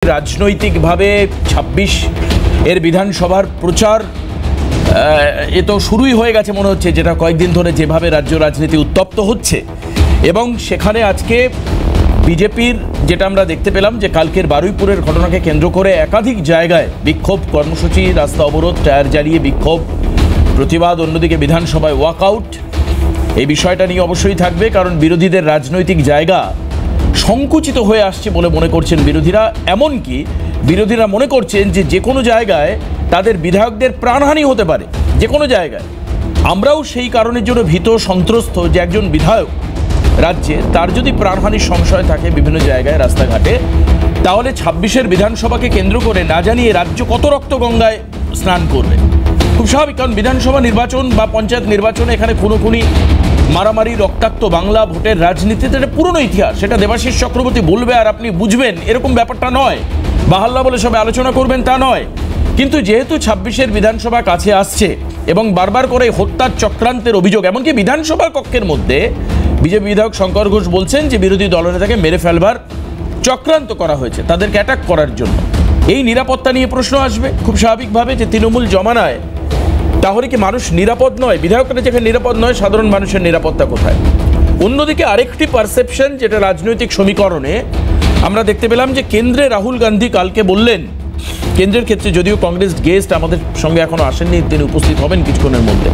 রাজনৈতিকভাবে ২৬ এর বিধানসভার প্রচার এ তো শুরুই হয়ে গেছে মনে হচ্ছে, যেটা কয়েকদিন ধরে যেভাবে রাজ্য রাজনীতি উত্তপ্ত হচ্ছে। এবং সেখানে আজকে বিজেপির যেটা আমরা দেখতে পেলাম যে কালকের বারুইপুরের ঘটনাকে কেন্দ্র করে একাধিক জায়গায় বিক্ষোভ কর্মসূচি, রাস্তা অবরোধ, টায়ার জ্বালিয়ে বিক্ষোভ, প্রতিবাদ, অন্যদিকে বিধানসভায় ওয়াকআউট। এই বিষয়টা নিয়ে অবশ্যই থাকবে, কারণ বিরোধীদের রাজনৈতিক জায়গা সংকুচিত হয়ে আসছে বলে মনে করছেন বিরোধীরা। এমনকি বিরোধীরা মনে করছেন যে কোনো জায়গায় তাদের বিধায়কদের প্রাণহানি হতে পারে, যে কোনো জায়গায়। আমরাও সেই কারণের জন্য ভীত, সন্ত্রস্ত যে একজন বিধায়ক রাজ্যে তার যদি প্রাণহানির সংশয় থাকে বিভিন্ন জায়গায় রাস্তাঘাটে, তাহলে ২৬-এর বিধানসভাকে কেন্দ্র করে না জানিয়ে রাজ্য কত রক্তগঙ্গায় স্নান করবে। খুব স্বাভাবিক, কারণ বিধানসভা নির্বাচন বা পঞ্চায়েত নির্বাচনে এখানে খুনোখুনি, মারামারি, রক্তাক্ত বাংলা ভোটের রাজনীতিতে একটা পুরনো ইতিহাস। সেটা দেবাশিস চক্রবর্তী বলবে আর আপনি বুঝবেন, এরকম ব্যাপারটা নয়। বাহাল্লা বলে সবাই আলোচনা করবেন তা নয়। কিন্তু যেহেতু ২৬-এর বিধানসভা কাছে আসছে এবং বারবার করে হত্যার চক্রান্তের অভিযোগ, এমনকি বিধানসভার কক্ষের মধ্যে বিজেপি বিধায়ক শঙ্কর ঘোষ বলছেন যে বিরোধী দলনেতাকে মেরে ফেলবার চক্রান্ত করা হয়েছে, তাদেরকে অ্যাটাক করার জন্য। এই নিরাপত্তা নিয়ে প্রশ্ন আসবে খুব স্বাভাবিকভাবে, যে তৃণমূল জমানায় তাহলে কি মানুষ নিরাপদ নয়? বিধায়করা যেখানে নিরাপদ নয়, সাধারণ মানুষের নিরাপত্তা কোথায়? অন্যদিকে আরেকটি পারসেপশন, যেটা রাজনৈতিক সমীকরণে আমরা দেখতে পেলাম, যে কেন্দ্রে রাহুল গান্ধী কালকে বললেন, কেন্দ্রের ক্ষেত্রে যদিও কংগ্রেস গেস্ট আমাদের সঙ্গে এখনো আসেননি, তিনি উপস্থিত হবেন কিছুক্ষণের মধ্যে।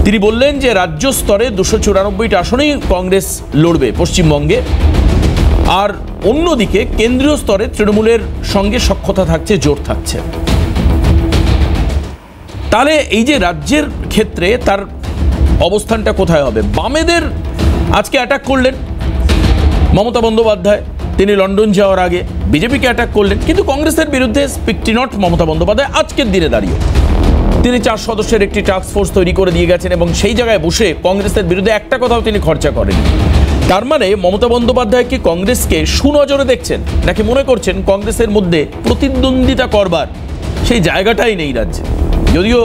তিনি বললেন যে রাজ্য স্তরে ২৯৪টা আসনেই কংগ্রেস লড়বে পশ্চিমবঙ্গে, আর অন্যদিকে কেন্দ্রীয় স্তরে তৃণমূলের সঙ্গে সখ্যতা থাকছে, জোট থাকছে। তাহলে এই যে রাজ্যের ক্ষেত্রে তার অবস্থানটা কোথায় হবে? বামেদের আজকে অ্যাটাক করলেন মমতা বন্দ্যোপাধ্যায়, তিনি লন্ডন যাওয়ার আগে বিজেপিকে অ্যাটাক করলেন, কিন্তু কংগ্রেসের বিরুদ্ধে স্পিকটি নট মমতা বন্দ্যোপাধ্যায় আজকের দিনে দাঁড়িয়ে তিনি ৪ সদস্যের একটি টাস্ক ফোর্স তৈরি করে দিয়ে গেছেন এবং সেই জায়গায় বসে কংগ্রেসের বিরুদ্ধে একটা কথাও তিনি খরচা করেন। তার মানে মমতা বন্দ্যোপাধ্যায় কি কংগ্রেসকে সুনজরে দেখছেন, নাকি মনে করছেন কংগ্রেসের মধ্যে প্রতিদ্বন্দ্বিতা করবার সেই জায়গাটাই নেই রাজ্যে? যদিও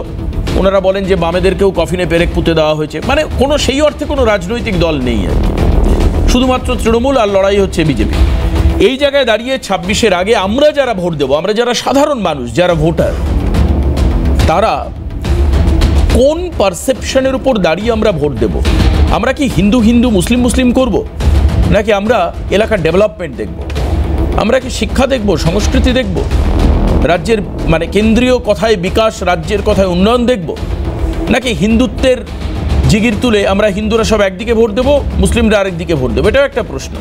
ওনারা বলেন যে বামেদেরকেও কফিনে পেরেক পুঁতে দেওয়া হয়েছে, মানে কোনো সেই অর্থে কোনো রাজনৈতিক দল নেই আর কি, শুধুমাত্র তৃণমূল, আর লড়াই হচ্ছে বিজেপি। এই জায়গায় দাঁড়িয়ে ২৬-এর আগে আমরা যারা ভোট দেবো, আমরা যারা সাধারণ মানুষ, যারা ভোটার, তারা কোন পারসেপশনের উপর দাঁড়িয়ে আমরা ভোট দেব? আমরা কি হিন্দু হিন্দু, মুসলিম মুসলিম করব, নাকি আমরা এলাকার ডেভেলপমেন্ট দেখব? আমরা কি শিক্ষা দেখব, সংস্কৃতি দেখব, রাজ্যের মানে কেন্দ্রীয় কথায় বিকাশ, রাজ্যের কথায় উন্নয়ন দেখব, নাকি হিন্দুত্বের জিগির তুলে আমরা হিন্দুরা সব একদিকে ভোট দেবো, মুসলিমরা আরেকদিকে ভোট দেবো? এটাও একটা প্রশ্ন।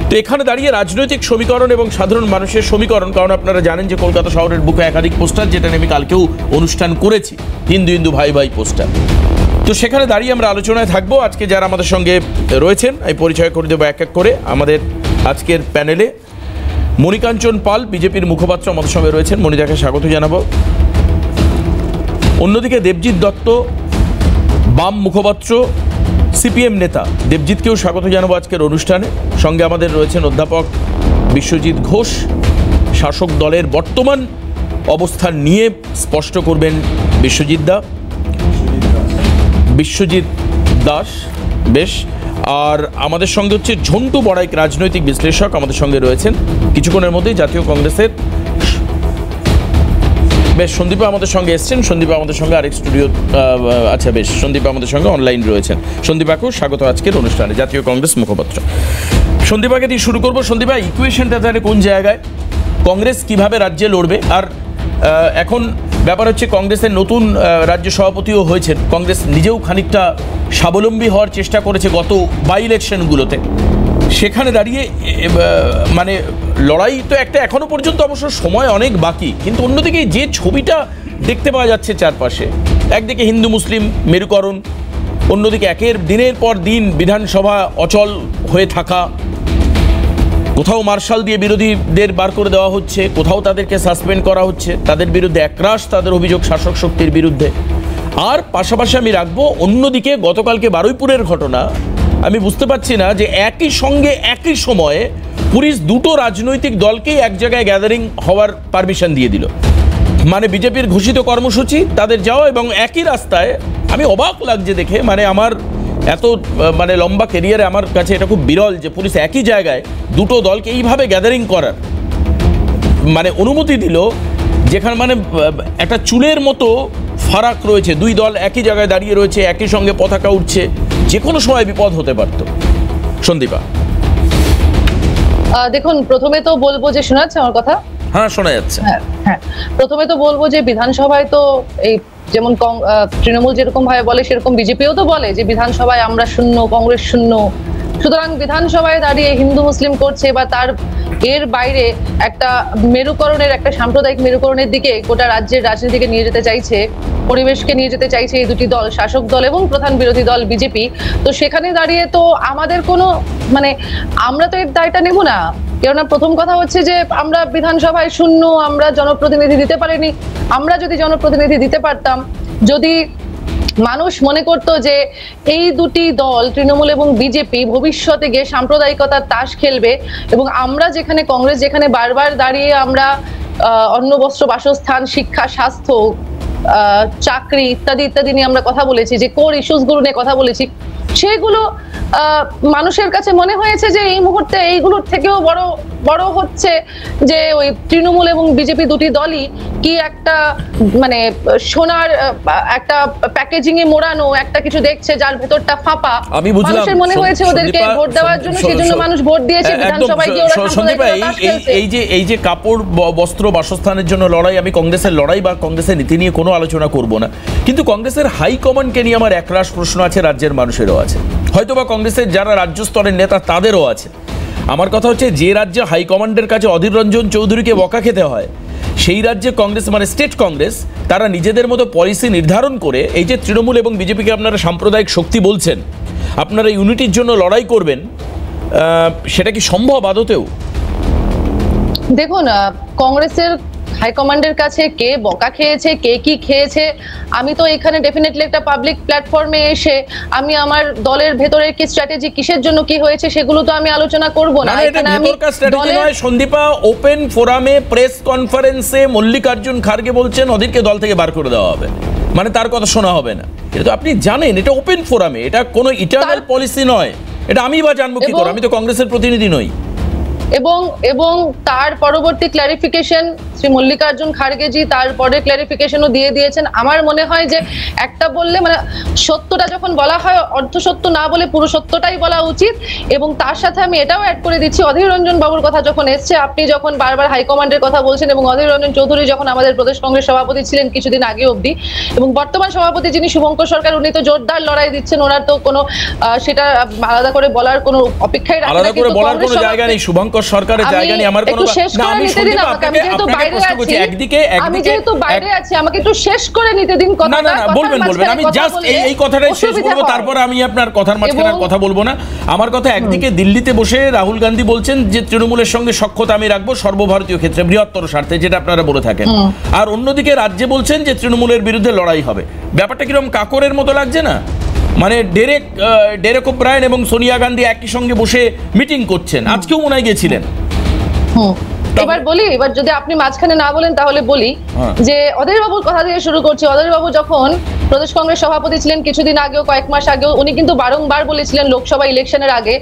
তো এখানে দাঁড়িয়ে রাজনৈতিক সমীকরণ এবং সাধারণ মানুষের সমীকরণ, কারণ আপনারা জানেন যে কলকাতা শহরের বুকে একাধিক পোস্টার, যেটা নিয়ে আমি কালকেও অনুষ্ঠান করেছি, হিন্দু হিন্দু ভাই ভাই পোস্টার। তো সেখানে দাঁড়িয়ে আমরা আলোচনায় থাকবো। আজকে যারা আমাদের সঙ্গে রয়েছেন আমি পরিচয় করে দেবো এক এক করে। আমাদের আজকের প্যানেলে মণিকাঞ্চন পাল, বিজেপির মুখপাত্র, আমাদের সঙ্গে রয়েছেন, মণিদাকে স্বাগত জানাবো। অন্যদিকে দেবজিৎ দত্ত, বাম মুখপাত্র, সিপিএম নেতা, দেবজিৎকেও স্বাগত জানাবো আজকের অনুষ্ঠানে। সঙ্গে আমাদের রয়েছেন অধ্যাপক বিশ্বজিৎ ঘোষ, শাসক দলের বর্তমান অবস্থান নিয়ে স্পষ্ট করবেন বিশ্বজিৎ দাস, বেশ। আর আমাদের সঙ্গে হচ্ছে ঝন্টু বড়াইক, রাজনৈতিক বিশ্লেষক, আমাদের সঙ্গে রয়েছেন। কিছুক্ষণের মধ্যেই জাতীয় কংগ্রেসের বেশ সন্দীপা আমাদের সঙ্গে এসছেন, সন্দীপা আমাদের সঙ্গে আরেক স্টুডিও, আচ্ছা বেশ, সন্দীপা আমাদের সঙ্গে অনলাইন রয়েছেন। সন্দীপাকেও স্বাগত আজকের অনুষ্ঠানে, জাতীয় কংগ্রেস মুখপাত্র। সন্দীপাকে দিয়ে শুরু করবো। সন্দীপা, ইকুয়েশনটা তাহলে কোন জায়গায়? কংগ্রেস কিভাবে রাজ্যে লড়বে? আর এখন ব্যাপার হচ্ছে কংগ্রেসের নতুন রাজ্য সভাপতিও হয়েছেন, কংগ্রেস নিজেও খানিকটা স্বাবলম্বী হওয়ার চেষ্টা করেছে গত বাই ইলেকশনগুলোতে। সেখানে দাঁড়িয়ে মানে লড়াই তো একটা, এখনো পর্যন্ত অবশ্য সময় অনেক বাকি, কিন্তু অন্যদিকে যে ছবিটা দেখতে পাওয়া যাচ্ছে চারপাশে, একদিকে হিন্দু মুসলিম মেরুকরণ, অন্যদিকে একের দিনের পর দিন বিধানসভা অচল হয়ে থাকা, কোথাও মার্শাল দিয়ে বিরোধীদের বার করে দেওয়া হচ্ছে, কোথাও তাদেরকে সাসপেন্ড করা হচ্ছে, তাদের বিরুদ্ধে একরাশ তাদের অভিযোগ শাসক শক্তির বিরুদ্ধে। আর পাশাপাশি আমি রাখবো অন্যদিকে গতকালকে বারুইপুরের ঘটনা। আমি বুঝতে পারছি না যে একই সঙ্গে একই সময়ে পুলিশ দুটো রাজনৈতিক দলকেই এক জায়গায় গ্যাদারিং হওয়ার পারমিশন দিয়ে দিল। মানে বিজেপির ঘোষিত কর্মসূচি, তাদের যাওয়া, এবং একই রাস্তায়। আমি অবাক লাগছে দেখে, মানে আমার এত মানে লম্বা ক্যারিয়ারে আমার কাছে এটা খুব বিরল যে পুলিশ একই জায়গায় দুটো দলকে এইভাবে গ্যাদারিং করার মানে অনুমতি দিল, যেখানে মানে একটা চুলের মতো ফারাক রয়েছে, দুই দল একই জায়গায় দাঁড়িয়ে রয়েছে, একই সঙ্গে পতাকা উঠছে, যে কোনো সময় বিপদ হতে পারত। সন্দীপা, দেখুন, প্রথমে তো বলবো যে, শোনা যাচ্ছে আমার কথা? হ্যাঁ, শোনা যাচ্ছে। হ্যাঁ, প্রথমে তো বলবো যে বিধানসভায় তো এই যেমন তৃণমূল যেরকম ভাবে বলে সেরকম বিজেপিও তো বলে যে বিধানসভায় আমরা শূন্য, কংগ্রেস শূন্য। সুতরাং বিধানসভায় দাঁড়িয়ে হিন্দু মুসলিম করছে বা তার এর বাইরে একটা মেরুকরণের, একটা সাম্প্রদায়িক মেরুকরণের দিকে গোটা রাজ্যের রাজনীতিকে নিয়ে যেতে চাইছে, পরিবেশকে নিয়ে যেতে চাইছে এই দুটি দল, শাসক দল এবং প্রধান বিরোধী দল বিজেপি। তো সেখানে দাঁড়িয়ে তো আমাদের কোনো মানে আমরা তো এর দায়টা নেব না। কেননা প্রথম কথা হচ্ছে যে আমরা বিধানসভায় শূন্য, আমরা জনপ্রতিনিধি দিতে পারিনি। আমরা যদি জনপ্রতিনিধি দিতে পারতাম, যদি মানুষ মনে করতো যে এই দুটি দল তৃণমূল এবং বিজেপি ভবিষ্যতে গিয়ে সাম্প্রদায়িকতার তাস খেলবে, এবং আমরা যেখানে কংগ্রেস যেখানে বারবার দাঁড়িয়ে আমরা অন্ন বস্ত্র বাসস্থান, শিক্ষা, স্বাস্থ্য, চাকরি ইত্যাদি ইত্যাদি নিয়ে আমরা কথা বলেছি, যে কোর ইস্যুস গুলো নিয়ে কথা বলেছি, সেগুলো মানুষের কাছে মনে হয়েছে যে এই মুহূর্তে এইগুলোর থেকেও বড় বড় হচ্ছে যে ওই তৃণমূল এবং বিজেপি দুটি দলই কি একটা মানে সোনার একটা প্যাকেজিং এ মোড়ানো একটা কিছু দেখছে যার ভেতরটা ফাঁপা। আমি বুঝলাম, মানুষের মনে হয়েছে ওদেরকে ভোট দেওয়ার জন্য, সেজন্য মানুষ ভোট দিয়েছে। বিধানসভায় গিয়ে ওরা এই যে কাপড়, বস্ত্র, বাসস্থানের জন্য লড়াই, আমি কংগ্রেসের লড়াই বা কংগ্রেসের নীতি নিয়ে কোনো আলোচনা করব না, কিন্তু কংগ্রেসের হাইকমান্ডকে নিয়ে আমার একরাশ প্রশ্ন আছে, রাজ্যের মানুষেরও আছে, হয়তোবা কংগ্রেসের যারা রাজ্য স্তরের নেতা তাদেরও আছে। আমার কথা হচ্ছে, যে রাজ্যে হাইকমান্ডের কাছে অধীর রঞ্জন চৌধুরীকে বকা খেতে হয়, সেই রাজ্যে কংগ্রেস মানে স্টেট কংগ্রেস তারা নিজেদের মতো পলিসি নির্ধারণ করে এই যে তৃণমূল এবং বিজেপিকে আপনারা সাম্প্রদায়িক শক্তি বলছেন, আপনারা ইউনিটির জন্য লড়াই করবেন, সেটা কি সম্ভব আদতেও? দেখুন, কংগ্রেসের হাইকমান্ডের কাছে কে বকা খেয়েছে, কে কি খেয়েছে, আমি তো এখানে ডেফিনেটলি একটা পাবলিক প্ল্যাটফর্মে এসে আমি আমার দলের ভেতরের কি স্ট্র্যাটেজি, কিসের জন্য কি হয়েছে, সেগুলো তো আমি আলোচনা করব না। এখানে আমি দলের সন্দীপা ওপেন ফোরামে প্রেস কনফারেন্সে মল্লিকার্জুন খার্গে বলছেন ওদেরকে দল থেকে বার করে দেওয়া হবে, মানে তার কথা শোনা হবে না। এটা তো আপনি জানেন, এটা ওপেন ফোরামে, এটা কোনো ইটারনাল পলিসি নয়। এটা আমি বা জানবো কি করে? আমি তো কংগ্রেসের প্রতিনিধি নই। এবং তার পরবর্তী ক্ল্যারিফিকেশন শ্রী মল্লিকার্জুন খাড়গেজি তারপরে ক্ল্যারিফিকেশনও দিয়ে দিয়েছেন। আমার মনে হয় যে একটা বললে মানে সত্যটা যখন বলা হয়, অর্ধ সত্য না বলে পুরো সত্যটাই বলা উচিত। এবং তার সাথে আমি এটাও অ্যাড করে দিচ্ছি, অধীর রঞ্জন বাবুর কথা যখন এসছে, আপনি যখন বারবার হাইকমান্ডের কথা বলছেন, এবং অধীর রঞ্জন চৌধুরী যখন আমাদের প্রদেশ কংগ্রেস সভাপতি ছিলেন কিছুদিন আগে অবধি, এবং বর্তমান সভাপতি যিনি শুভঙ্কর সরকার, উনি তো জোরদার লড়াই দিচ্ছেন, ওনার তো কোনো সেটা আলাদা করে বলার কোনো অপেক্ষাই রাখে না। আলাদা করে বলার কোনো জায়গা নেই, শুভঙ্কর সরকারের জায়গা নেই। আমার কোনো আমি যেহেতু বাইরে আছি, আমাকে একটু শেষ করে নিতে দিন কথাটা। না, বলবেন। আমি জাস্ট এই কথাটাই শেষ করব, তারপর আমি আপনার কথার মাঝখানে কথা বলবো না। আমার কথা, একদিকে দিল্লিতে বসে রাহুল গান্ধী বলছেন যে তৃণমূলের সঙ্গে সখ্যতা আমি রাখবো সর্বভারতীয় ক্ষেত্রে, বৃহত্তর স্বার্থে, যেটা আপনারা বলে থাকেন, আর অন্যদিকে রাজ্যে বলছেন যে তৃণমূলের বিরুদ্ধে লড়াই হবে। ব্যাপারটা কিরকম কাকরের মতো লাগছে না? মানে ডেরেক ওব্রায়েন এবং সোনিয়া গান্ধী একই সঙ্গে বসে মিটিং করছেন, আজকেও মনে হয় গেছিলেন। এবার বলি, এবার যদি আপনি মাঝখানে না বলেন তাহলে বলি যে অধীর বাবুর কথা দিয়ে শুরু করছি। অধীর বাবু যখন প্রদেশ কংগ্রেস সভাপতি ছিলেন কিছুদিন আগেও, কয়েক মাস আগেও, উনি কিন্তু বারংবার বলেছিলেন লোকসভা ইলেকশনের আগে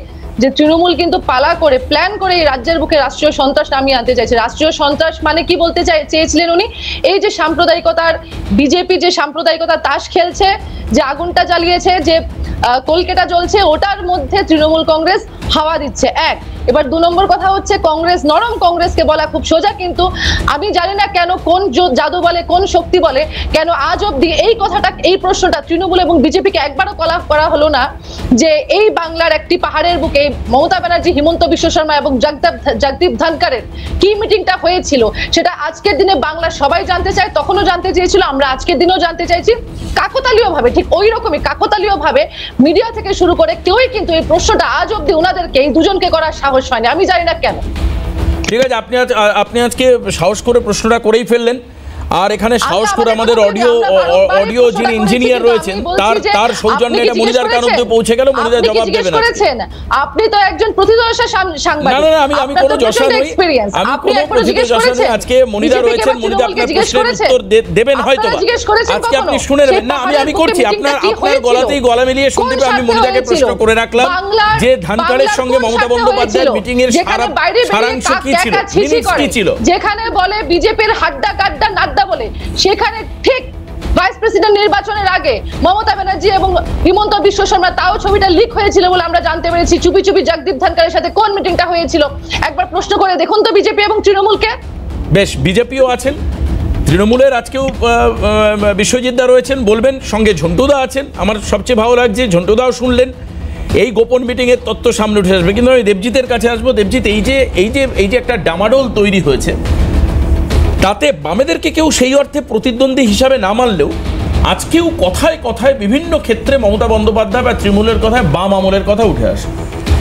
যে তৃণমূল কিন্তু পালা করে প্ল্যান করে এই রাজ্যের বুকে রাষ্ট্রীয় সন্ত্রাস নামিয়ে আনতে চাইছে। রাষ্ট্রীয় সন্ত্রাস মানে কি বলতে চেয়েছিলেন উনি? এই যে সাম্প্রদায়িকতার, বিজেপি যে সাম্প্রদায়িকতার তাস খেলছে, যে আগুনটা জ্বালিয়েছে, যে কলকাতা জ্বলছে, ওটার মধ্যে তৃণমূল কংগ্রেস হাওয়া দিচ্ছে। এবার 2 নম্বর কথা হচ্ছে, কংগ্রেস নরম কংগ্রেসকে বলা খুব সোজা, কিন্তু আমি জানি না কেন, কোন জাদু বলে, কোন শক্তি বলে, কেন আজ অব্দি এই কথাটা, এই প্রশ্নটা তৃণমূল এবং বিজেপিকে একবারও করা হলো না যে এই বাংলার একটি পাহাড়ের বুকে মমতা ব্যানার্জি, হিমন্ত বিশ্ব শর্মা এবং জগদীপ ধনকরের কি মিটিংটা হয়েছিল, সেটা আজকের দিনে বাংলা সবাই জানতে চায়। তখনও জানতে চেয়েছিল, আমরা আজকের দিনেও জানতে চাইছি। কাকতালীয় ভাবে, ঠিক ওই রকমই কাকতালীয় ভাবে মিডিয়া থেকে শুরু করে কেউই কিন্তু এই প্রশ্নটা আজ অব্দি ওনাদেরকে, এই দুজনকে করার সাহস হয়নি। আমি জানি না কেন। ঠিক আছে, আপনি আজকে সাহস করে প্রশ্নটা করেই ফেললেন। আর এখানে সাহস করে আমাদের অডিও যিনি ইঞ্জিনিয়ার রয়েছেন তার সৌজন্যে এটা মনিদার কান অবধি পৌঁছে গেল। মনিদার জবাব দেবেন। আপনি তো একজন প্রতিদর্শা সাংবাদিক। না আমি কোনো যশা নই, আমি কোনো প্রতিদর্শা নই। আজকে মনিদা রয়েছেন, মনিদা আপনার প্রশ্নের উত্তর দেবেন হয়তো। আজকে আপনি শুনে নেবেন। না আমি করছি, আপনার গলাতেই গলা মিলিয়ে শুনতে পেয়ে আমি মনিদাকে প্রশ্ন করে রাখলাম যে ধানকাড়ের সঙ্গে মমতা বন্দ্যোপাধ্যায়ের মিটিং এর সারাংশ কি ছিল, মিনিটস কি ছিল, যেখানে বলে বিজেপির হাড্ডা কাড্ডা নাড্ডা বলে, সেখানে ঠিক ভাইস প্রেসিডেন্ট নির্বাচনের আগে মমতা ব্যানার্জি এবং হিমন্ত বিশ্ব শর্মা, তাও ছবিটা লিক হয়েছিল বলে আমরা জানতে পেরেছি। চুপি চুপি জগদীপ ধনখড়ের সাথে কোন মিটিংটা হয়েছিল একবার প্রশ্ন করে দেখুন তো বিজেপি এবং তৃণমূলকে। বেশ, বিজেপিও আছেন, তৃণমূলের আজকেও বিশ্বজিৎ দা রয়েছেন, বলবেন, সঙ্গে ঝন্টুদা আছেন। আমার সবচেয়ে ভালো লাগছে ঝন্টুদাও শুনলেন। এই গোপন মিটিং এর তথ্য সামনে উঠে আসবে। কিন্তু আমি দেবজিতের কাছে আসবো। দেবজিৎ, এই যে একটা ডামাডোল তৈরি হয়েছে, তাতে বামেদেরকে কেউ সেই অর্থে প্রতিদ্বন্দ্বী হিসাবে না মানলেও আজকেও কথায় কথায় বিভিন্ন ক্ষেত্রে মমতা বন্দ্যোপাধ্যায় বা তৃণমূলের কথায় বাম আমলের কথা উঠে আসে।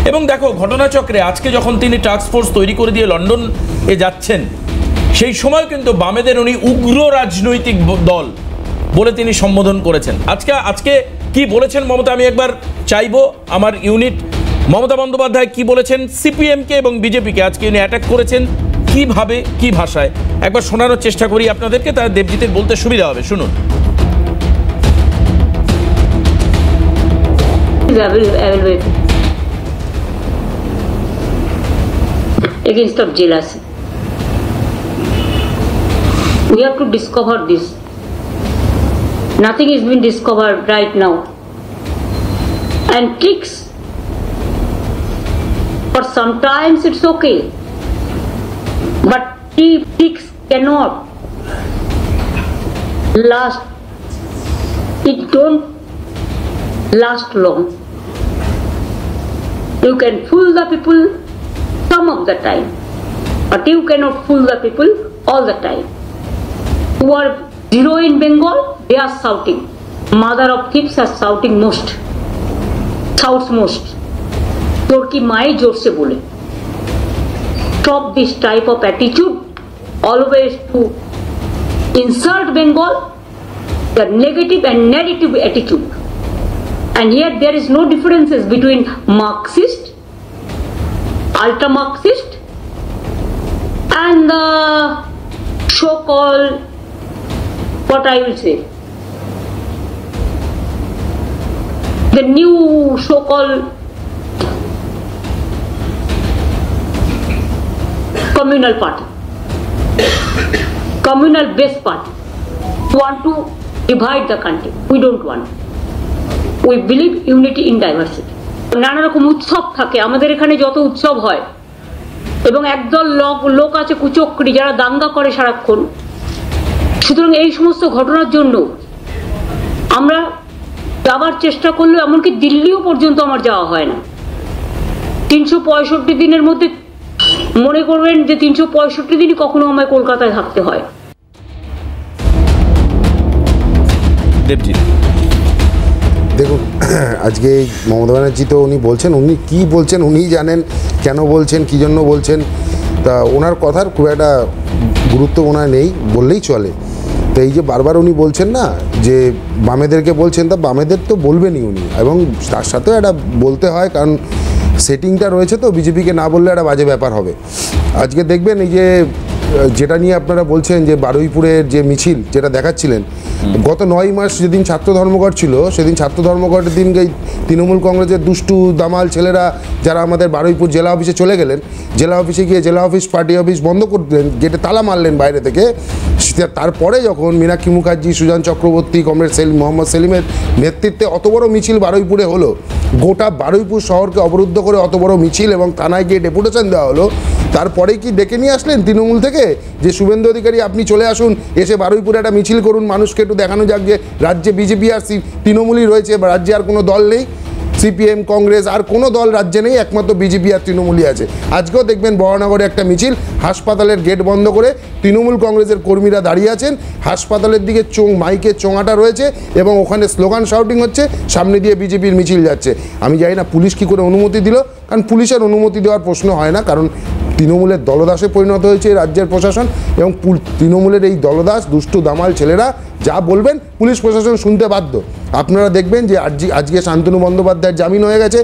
এবং দেখো, ঘটনাচক্রে আজকে যখন তিনি টাস্ক ফোর্স তৈরি করে দিয়ে লন্ডন যাচ্ছেন, সেই সময় কিন্তু বামেদের উনি উগ্র রাজনৈতিক দল বলে তিনি সম্বোধন করেছেন। আজকে কি বলেছেন মমতা, আমি একবার চাইবো আমার ইউনিট মমতা বন্দ্যোপাধ্যায় কি বলেছেন সিপিএমকে এবং বিজেপিকে আজকে উনি অ্যাটাক করেছেন, কিভাবে, কি ভাষায়, একবার শোনানোর চেষ্টা করি আপনাদেরকে, তার দেবজিতের বলতে সুবিধা হবে। শুনুন। Against of jealousy, we have to discover this. Nothing is being discovered right now, and tricks, for sometimes it's okay, but tricks cannot last. It don't last long. You can fool the people some of the time, but you cannot fool the people all the time. Who are zero in Bengal, they are shouting. Mother of thieves are shouting most, shouts most. Tor ki mai jor se bole. Stop this type of attitude, always to insult Bengal, the negative and narrative attitude. And yet there is no differences between Marxist, ultra-Marxist, and the so-called, what I will say, the new so-called communal party, communal based party, want to divide the country. We don't want. We believe unity in diversity. নানা রকম উৎসব থাকে আমাদের এখানে, যত উৎসব হয়, এবং একদল লোক আছে কুচক্রী যারা দাঙ্গা করে সারাক্ষণ। সুতরাং এই সমস্ত ঘটনার জন্য আমরা যাবার চেষ্টা করলেও, এমনকি দিল্লিও পর্যন্ত আমার যাওয়া হয় না। 365 দিনের মধ্যে মনে করবেন যে 365 দিনই কখনো আমায় কলকাতায় থাকতে হয়। দেখুন, আজকে মমতা ব্যানার্জি তো উনি বলছেন, উনি কী বলছেন উনিই জানেন, কেন বলছেন, কী জন্য বলছেন, তা ওনার কথার খুব একটা গুরুত্ব ওনার নেই বললেই চলে। তো এই যে বারবার উনি বলছেন না যে বামেদেরকে বলছেন, তা বামেদের তো বলবেনই উনি, এবং তার সাথেও একটা বলতে হয়, কারণ সেটিংটা রয়েছে, তো বিজেপিকে না বললে একটা বাজে ব্যাপার হবে। আজকে দেখবেন এই যে যেটা নিয়ে আপনারা বলছেন যে বারুইপুরের যে মিছিল যেটা দেখাচ্ছিলেন, গত 9 মাস যেদিন ছাত্র ধর্মঘট ছিল, সেদিন ছাত্র ধর্মঘটের দিনকে তৃণমূল কংগ্রেসের দুষ্টু দামাল ছেলেরা যারা আমাদের বারুইপুর জেলা অফিসে চলে গেলেন, জেলা অফিসে গিয়ে জেলা অফিস, পার্টি অফিস বন্ধ করলেন, গেটে তালা মারলেন বাইরে থেকে। তারপরে যখন মীনাক্ষী মুখার্জি, সুজান চক্রবর্তী, কমরেড মোহাম্মদ সেলিমের নেতৃত্বে অত বড় মিছিল বারুইপুরে হলো, গোটা বারুইপুর শহরকে অবরুদ্ধ করে অত বড় মিছিল এবং থানায় গিয়ে ডেপুটেশন দেওয়া হলো, তারপরেই কি ডেকে নিয়ে আসলেন তৃণমূল থেকে যে শুভেন্দু অধিকারী আপনি চলে আসুন, এসে বারুইপুরে একটা মিছিল করুন, মানুষকে একটু দেখানো যাক যে রাজ্যে বিজেপি আর তৃণমূলই রয়েছে, বা রাজ্যে আর কোনো দল নেই, সিপিএম, কংগ্রেস আর কোনো দল রাজ্যে নেই, একমাত্র বিজেপি আর তৃণমূলই আছে। আজকেও দেখবেন বহনগরে একটা মিছিল, হাসপাতালের গেট বন্ধ করে তৃণমূল কংগ্রেসের কর্মীরা দাঁড়িয়ে আছেন, হাসপাতালের দিকে মাইকের চোঙাটা রয়েছে এবং ওখানে স্লোগান শাউটিং হচ্ছে, সামনে দিয়ে বিজেপির মিছিল যাচ্ছে। আমি জানি না পুলিশ কী করে অনুমতি দিল, কারণ পুলিশের অনুমতি দেওয়ার প্রশ্ন হয় না, কারণ তৃণমূলের দলদাসে পরিণত হয়েছে রাজ্যের প্রশাসন, এবং তৃণমূলের এই দলদাস দুষ্টু দামাল ছেলেরা যা বলবেন পুলিশ প্রশাসন শুনতে বাধ্য। আপনারা দেখবেন যে আজকে শান্তনু বন্দ্যোপাধ্যায়ের জামিন হয়ে গেছে,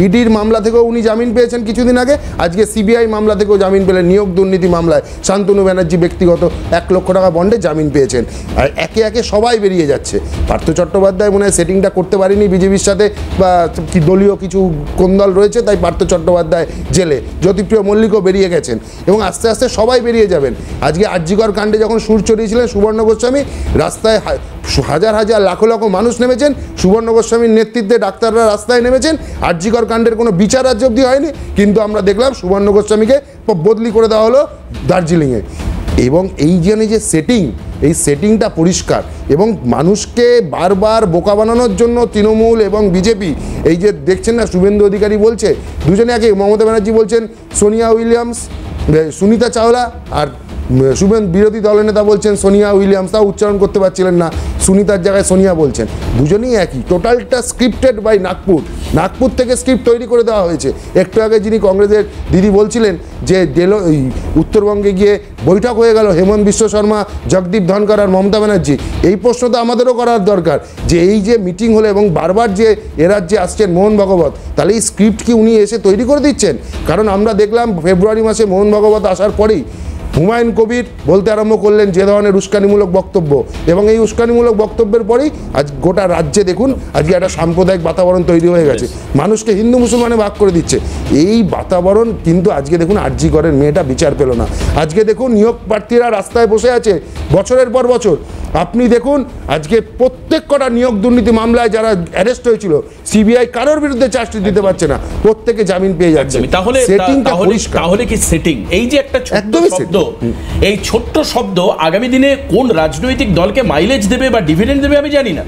ইডির মামলা থেকেও উনি জামিন পেয়েছেন কিছুদিন আগে, আজকে সিবিআই মামলা থেকেও জামিন পেলেন। নিয়োগ দুর্নীতি মামলায় শান্তনু ব্যানার্জি ব্যক্তিগত 1 লক্ষ টাকা বন্ডে জামিন পেয়েছেন। আর একে একে সবাই বেরিয়ে যাচ্ছে। পার্থ চট্টোপাধ্যায় মনে হয় সেটিংটা করতে পারেনি বিজেপির সাথে, বা কি দলীয় কিছু কোন্দল রয়েছে, তাই পার্থ চট্টোপাধ্যায় জেলে, জ্যোতিপ্রিয় মল্লিকও বেরিয়ে গেছেন, এবং আস্তে আস্তে সবাই বেরিয়ে যাবেন। আজকে আরজিকর কাণ্ডে যখন সুর চড়িয়েছিলেন সুবর্ণ গোস্বামী, রাস্তায় হাজার হাজার লাখো লাখো মানুষ নেমেছেন, সুবর্ণ গোস্বামীর নেতৃত্বে ডাক্তাররা রাস্তায় নেমেছেন। আরজিকর কাণ্ডের কোনো বিচার আজ অবধি হয়নি, কিন্তু আমরা দেখলাম সুবর্ণ গোস্বামীকে বদলি করে দেওয়া হলো দার্জিলিংয়ে। এবং এই যে সেটিং, এই সেটিংটা পরিষ্কার, এবং মানুষকে বারবার বোকা বানানোর জন্য তৃণমূল এবং বিজেপি, এই যে দেখছেন না শুভেন্দু অধিকারী বলছে, দুজনে একে, মমতা ব্যানার্জি বলছেন সোনিয়া উইলিয়ামস, সুনিতা চাওলা, আর বিরোধী দলের নেতা বলছেন সোনিয়া উইলিয়ামস, তাও উচ্চারণ করতে পারছিলেন না, সুনিতার জায়গায় সোনিয়া বলছেন। দুজনেই একই, টোটালটা স্ক্রিপ্টেড বাই নাগপুর থেকে স্ক্রিপ্ট তৈরি করে দেওয়া হয়েছে। একটু আগে যিনি কংগ্রেসের দিদি বলছিলেন যে উত্তরবঙ্গে গিয়ে বৈঠক হয়ে গেল হেমন্ত বিশ্ব শর্মা, জগদীপ ধনকর আর মমতা ব্যানার্জি, এই প্রশ্ন তো আমাদেরও করার দরকার যে এই যে মিটিং হলো এবং বারবার যে এ রাজ্যে আসছেন মোহন ভাগবত, তাহলে এই স্ক্রিপ্ট কি উনি এসে তৈরি করে দিচ্ছেন? কারণ আমরা দেখলাম ফেব্রুয়ারি মাসে মোহন ভাগবত আসার পরেই হুমায়ুন কবির বলতে আরম্ভ করলেন যে ধরনের উস্কানিমূলক বক্তব্য, এবং এই উস্কানিমূলক বক্তব্যের পরেই আজ গোটা রাজ্যে দেখুন আজকে একটা সাম্প্রদায়িক বাতাবরণ তৈরি হয়ে গেছে, মানুষকে হিন্দু মুসলমানে ভাগ করে দিচ্ছে। এই বাতাবরণ কিন্তু আজকে দেখুন আরজি করের মেয়েটা বিচার পেল না। আজকে দেখুন নিয়োগ প্রার্থীরা রাস্তায় বসে আছে বছরের পর বছর। আপনি দেখুন আজকে প্রত্যেক কটা নিয়োগ দুর্নীতি মামলায় যারা অ্যারেস্ট হয়েছিল, সিবিআই কারোর বিরুদ্ধে চার্জশিট দিতে পারছে না, প্রত্যেকে জামিন পেয়ে যাচ্ছে। তাহলে কি সেটিং? এই যে একটা ছোট্ট শব্দ, এই ছোট্ট শব্দ আগামী দিনে কোন রাজনৈতিক দলকে মাইলেজ দেবে বা ডিভিডেন্ড দেবে আমি জানি না,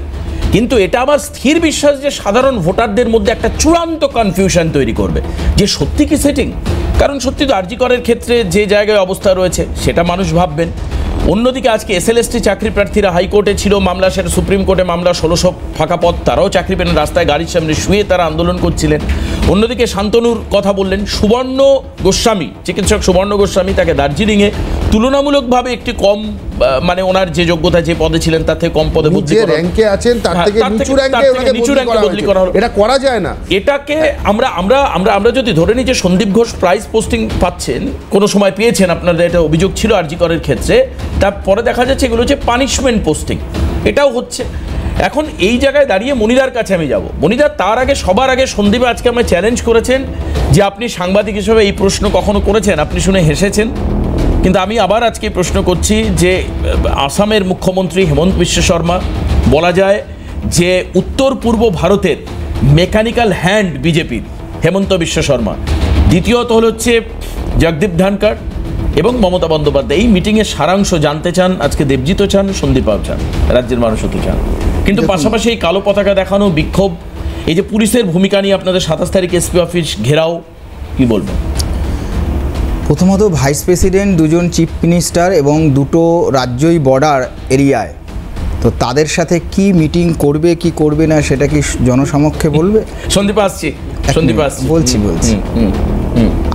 কিন্তু এটা আমার স্থির বিশ্বাস যে সাধারণ ভোটারদের মধ্যে একটা চূড়ান্ত কনফিউশন তৈরি করবে যে সত্যি কি সেটিং। কারণ সত্যি তো আরজি করের ক্ষেত্রে যে জায়গায় অবস্থা রয়েছে সেটা মানুষ ভাববেন। অন্যদিকে আজকে এসএলএসটি চাকরি প্রার্থীরা হাইকোর্টে ছিল মামলা, সেটা সুপ্রিম কোর্টে মামলা, 1600 ফাঁকা পদ, তারাও চাকরি পেলেন, রাস্তায় গাড়ির সামনে শুয়ে তারা আন্দোলন করছিলেন। অন্যদিকে শান্তনুর কথা বললেন, সুবর্ণ গোস্বামী, চিকিৎসক সুবর্ণ গোস্বামী, তাকে দার্জিলিংয়ে তুলনামূলকভাবে একটি কম, মানে ওনার যে যোগ্যতা যে পদে ছিলেন তার থেকে কম পদে বদলি করা, র্যাঙ্কে আছেন তার থেকে নিচু র্যাঙ্কে বদলি করা হলো। এটা করা যায় না। এটাকে আমরা যদি ধরে নিই যে সন্দীপ ঘোষ প্রাইস পোস্টিং পাচ্ছেন, কোনো সময় পেয়েছেন, আপনাদের এটা অভিযোগ ছিল আরজি করের ক্ষেত্রে, তারপরে দেখা যাচ্ছে এগুলো হচ্ছে পানিশমেন্ট পোস্টিং, এটাও হচ্ছে। এখন এই জায়গায় দাঁড়িয়ে মনিদার কাছে আমি যাব। মনিদার, তার আগে সবার আগে সন্দীপ আজকে আমায় চ্যালেঞ্জ করেছেন যে আপনি সাংবাদিক হিসেবে এই প্রশ্ন কখনো করেছেন, আপনি শুনে হেসেছেন, কিন্তু আমি আবার আজকে প্রশ্ন করছি যে আসামের মুখ্যমন্ত্রী হেমন্ত বিশ্ব শর্মা, বলা যায় যে উত্তর পূর্ব ভারতের মেকানিক্যাল হ্যান্ড বিজেপির হেমন্ত বিশ্ব শর্মা, দ্বিতীয়ত হচ্ছে জগদীপ ধনকর এবং মমতা বন্দ্যোপাধ্যায়। এই মিটিংয়ের সারাংশ জানতে চান আজকে দেবজিৎও চান, সন্দীপও চান, রাজ্যের মানুষও তো চান, কিন্তু পাশাপাশি এই কালো পতাকা দেখানো, বিক্ষোভ, এই যে পুলিশের ভূমিকা নিয়ে আপনাদের 27 তারিখ এসপি অফিস ঘেরাও, কি বলবেন? প্রথমত ভাইস প্রেসিডেন্ট, দুজন চিফ মিনিস্টার এবং দুটো রাজ্যই বর্ডার এরিয়ায়, তো তাদের সাথে কি মিটিং করবে কি করবে না সেটা কি জনসমক্ষে বলবে? সন্দীপ আসছি, বলছি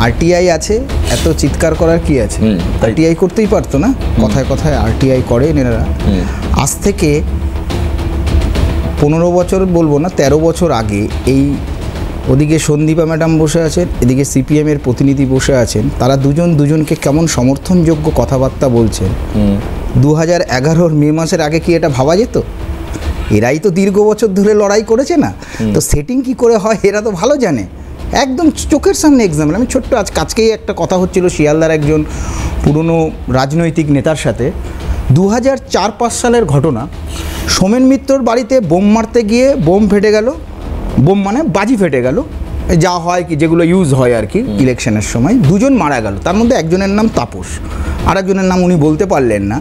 আরটিআই আছে, এত চিৎকার করার কি আছে? আরটিআই করতেই পারতো না, কথায় কথায় আরটিআই করে এনারা। আজ থেকে 15 বছর বলবো না, 13 বছর আগে এই ওদিকে সন্দীপা ম্যাডাম বসে আছেন, এদিকে সিপিএমের প্রতিনিধি বসে আছেন, তারা দুজনকে কেমন সমর্থনযোগ্য কথাবার্তা বলছেন। 2011 মে মাসের আগে কি এটা ভাবা যেত? এরাই তো দীর্ঘ বছর ধরে লড়াই করেছে না, তো সেটিং কি করে হয় এরা তো ভালো জানে, একদম চোখের সামনে এক্সাম্পল। আমি ছোট্ট আজকেই একটা কথা হচ্ছিল শিয়ালদার একজন পুরনো রাজনৈতিক নেতার সাথে, 2004-5 সালের ঘটনা। সোমেন মিত্রর বাড়িতে বোম মারতে গিয়ে বোম ফেটে গেল, বোম মানে বাজি ফেটে গেল, যা হয় কি যেগুলো ইউজ হয় আর কি ইলেকশনের সময়, দুজন মারা গেল। তার মধ্যে একজনের নাম তাপস, আর একজনের নাম উনি বলতে পারলেন না।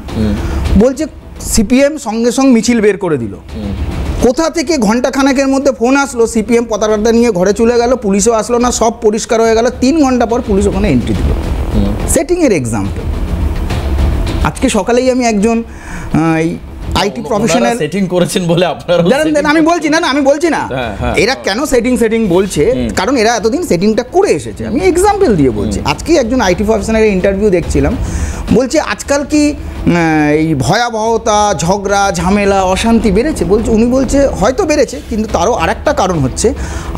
বলছে সিপিএম সঙ্গে সঙ্গে মিছিল বের করে দিল। কোথা থেকে ঘন্টাখানেকের মধ্যে ফোন আসলো, সিপিএম পতাকাটা নিয়ে ঘরে চলে গেল, পুলিশও আসলো না, সব পরিষ্কার হয়ে গেল। 3 ঘন্টা পর পুলিশ ওখানে এন্ট্রি দিল। সেটিংয়ের এক্সাম্পল। আজকে সকালেই আমি একজন আইটি প্রফেশনাল সেটিং করেছেন বলে আপনারা দেন আমি বলছি না আমি বলছি না এরা কেন সেটিং বলছে, কারণ এরা এতদিন সেটিংটা করে এসেছে। আমি এক্সাম্পল দিয়ে বলছি, আজকে একজন আইটি প্রফেশনালের ইন্টারভিউ দেখছিলাম, বলছে আজকাল কি এই ভয়াবহতা, ঝগড়া, ঝামেলা, অশান্তি বেড়েছে? উনি বলছে হয়তো বেড়েছে, কিন্তু তারও আরেকটা কারণ হচ্ছে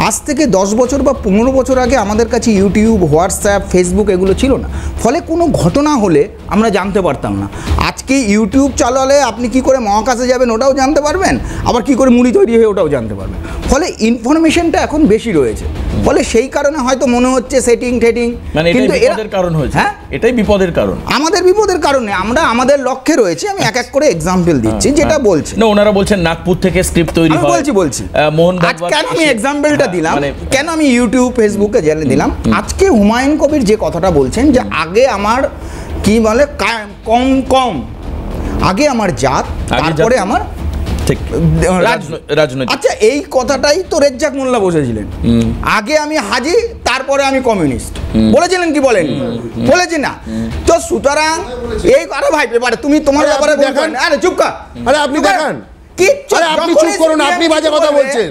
আজ থেকে 10 বছর বা 15 বছর আগে আমাদের কাছে ইউটিউব, হোয়াটসঅ্যাপ, ফেসবুক এগুলো ছিল না, ফলে কোনো ঘটনা হলে আমরা জানতে পারতাম না। আজকে ইউটিউব চালালে আপনি কি করে মহাকাশে যাবেন ওটাও জানতে পারবেন, আবার কি করে মুড়ি তৈরি হয়ে ওটাও জানতে পারবেন, ফলে ইনফরমেশনটা এখন বেশি রয়েছে, ফলে সেই কারণে হয়তো মনে হচ্ছে সেটিং, কিন্তু এটাই কারণ হয়েছে। হ্যাঁ, এটাই বিপদের কারণ। আমাদের বিপদের কারণে আমরা আমাদের লক্ষ্যে রয়েছে। আমি এক এক করে এক্সাম্পল দিচ্ছি যেটা বলছে না, ওনারা বলছেন নাগপুর থেকে স্ক্রিপ্ট তৈরি হয়। বলছি মোহন কেন আমি এক্সাম্পলটা দিলাম, কেন আমি ইউটিউব, ফেসবুকে জেনে দিলাম। আজকে হুমায়ুন কবির যে কথাটা বলছেন যে আগে আমার কি বলে কম আগে আমার জাত, তারপরে আমার রাজনৈতিক। আচ্ছা, এই কথাটাই তো রেজ্জাক মোল্লা বসেছিলেন, আগে আমি হাজি, তারপরে আমি কমিউনিস্ট বলেছিলেন কি বলেন? বলেছি না? তো সুতরাং এই আরে ভাই ব্যাপারে তুমি তোমার ব্যাপারে দেখান। আরে চুপ কর, আরে আপনি দেখান আপনি চুপ করুন, আপনি বাজে কথা বলছেন।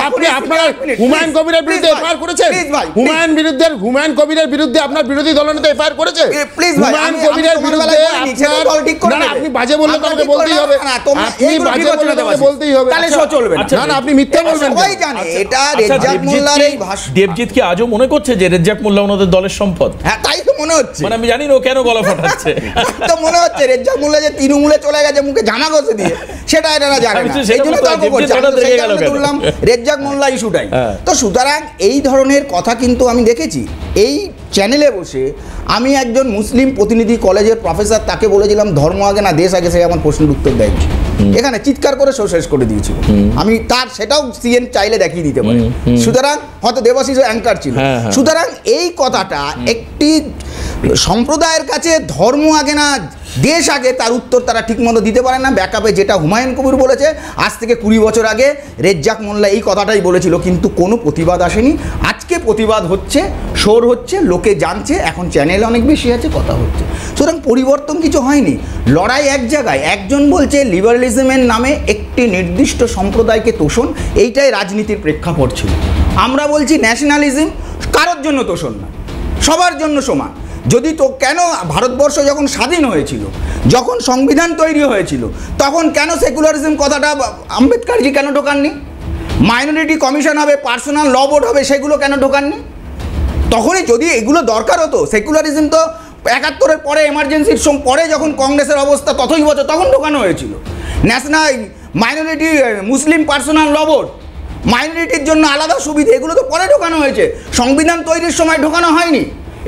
আপনি আপনার হুমায়ুন কবিরের বিরুদ্ধে এফআইআর করেছেন? হুমায়ুন কবিরের বিরুদ্ধে আপনার বিরোধী দলনেতা এফআইআর করেছে? হুমায়ুন কবিরের বিরুদ্ধে আপনার আপনি বাজে বললে তো আমাকে বলতেই হবে, আপনি বাজে বললে তো আমাকে বলতেই হবে, তাহলে সব চলবে না। না আপনি মিথ্যা বলবেন। সবাই জানে এটা রেজ্জাক মোল্লার এই ভাষা। দেবজিৎ কি আজও মনে করছে যে রেজ্জাক মোল্লা ওনাদের দলের সম্পদ? হ্যাঁ, তাই তো মনে হচ্ছে। মানে আমি জানি না ও কেন গলা ফাটাচ্ছে। তো মনে হচ্ছে রেজ্জাক মোল্লা যে তৃণমূলে চলে গেছে মুখে জামা ঘষে দিয়ে, সেটা এরা জানে না, সেই জন্য তর্ক করছে। তুললাম রেজ্জাক মোল্লা ইস্যুটাই। তো সুতরাং এই ধরনের কথা কিন্তু আমি দেখেছি। এই চ্যানেলে বসে আমি একজন মুসলিম প্রতিনিধি কলেজের প্রফেসর, তাকে বলেছিলাম ধর্ম আগে না দেশ আগে, সে আমার প্রশ্নের উত্তর দেয়নি, এখানে চিৎকার করে শেষ করে দিয়েছিল। আমি তার সেটাও সিএন চাইলে দেখিয়ে দিতে পারি। সুতরাং হয়তো দেবাশিস অ্যাঙ্কার ছিল। সুতরাং এই কথাটা একটি সম্প্রদায়ের কাছে ধর্ম আগে না দেশ আগে, তার উত্তর তারা ঠিকমতো দিতে পারে না। ব্যাকআপে যেটা হুমায়ুন কবির বলেছে আজ থেকে 20 বছর আগে রেজ্জাক মোল্লা এই কথাটাই বলেছিল, কিন্তু কোনো প্রতিবাদ আসেনি। আজকে প্রতিবাদ হচ্ছে, শোর হচ্ছে, লোকে জানছে, এখন চ্যানেলে অনেক বেশি আছে, কথা হচ্ছে। সুতরাং পরিবর্তন কিছু হয়নি, লড়াই এক জায়গায়। একজন বলছে লিবারালিজমের নামে একটি নির্দিষ্ট সম্প্রদায়কে তোষণ, এইটাই রাজনীতির প্রেক্ষাপট ছিল। আমরা বলছি ন্যাশনালিজম কারোর জন্য তোষণ না, সবার জন্য সমান। যদি তো কেন ভারতবর্ষ যখন স্বাধীন হয়েছিল, যখন সংবিধান তৈরি হয়েছিল, তখন কেন সেকুলারিজম কথাটা আম্বেদকরজি কেন ঢোকাননি? মাইনরিটি কমিশন হবে, পার্সোনাল ল বোর্ড হবে, সেগুলো কেন ঢোকাননি? তখনই যদি এগুলো দরকার হতো, সেকুলারিজম তো 71-এর পরে, এমার্জেন্সির পরে যখন কংগ্রেসের অবস্থা ততই বছর, তখন ঢোকানো হয়েছিল। ন্যাশনাল মাইনরিটি, মুসলিম পার্সোনাল ল বোর্ড, মাইনরিটির জন্য আলাদা সুবিধা, এগুলো তো পরে ঢোকানো হয়েছে, সংবিধান তৈরির সময় ঢোকানো হয়নি।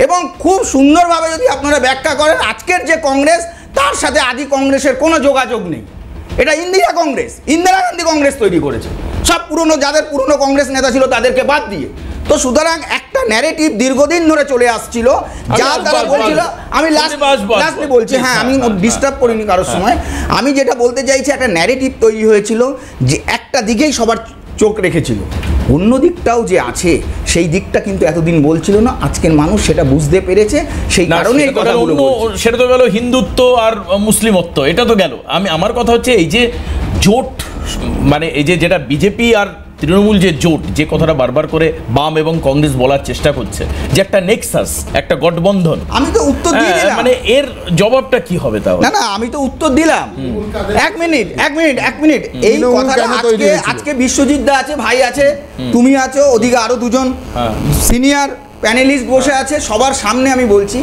এবং খুব সুন্দরভাবে যদি আপনারা ব্যাখ্যা করেন, আজকের যে কংগ্রেস তার সাথে আদি কংগ্রেসের কোনো যোগাযোগ নেই। এটা ইন্দিরা গান্ধী কংগ্রেস তৈরি করেছে, সব যাদের পুরনো কংগ্রেস নেতা ছিল তাদেরকে বাদ দিয়ে। তো সুতরাং একটা ন্যারেটিভ দীর্ঘদিন ধরে চলে আসছিল, যা তারা বলছিল। আমি লাস্টলি বলছি, হ্যাঁ আমি ডিস্টার্ব করিনি কারোর সময়। আমি যেটা বলতে চাইছি, একটা ন্যারেটিভ তৈরি হয়েছিল যে একটা দিকেই সবার চোখ রেখেছিল, অন্য দিকটাও যে আছে সেই দিকটা কিন্তু এতদিন বলছিল না। আজকের মানুষ সেটা বুঝতে পেরেছে, সেই কারণে এই কথাগুলো বলছে। সেটা তো গেল হিন্দুত্ব আর মুসলিমত্ব, এটা তো গেল। আমার কথা হচ্ছে এই যে জোট, মানে এই যে যেটা বিজেপি আর তৃণমূল যে জোট, যে কথাটা বারবার করে বাম এবং কংগ্রেস বলার চেষ্টা করছে যে একটা নেক্সাস, একটা গঠবন্ধন, আমি তো উত্তর দিয়ে দিলাম। মানে এর জবাবটা কি হবে তাহলে? না আমি তো উত্তর দিলাম। এক মিনিট এই কথাটা আজকে বিশ্বজিৎ দা আছে, ভাই আছে, তুমি আছো, ওদিকে আরো দুজন সিনিয়র প্যানেলিস্ট বসে আছে, সবার সামনে আমি বলছি,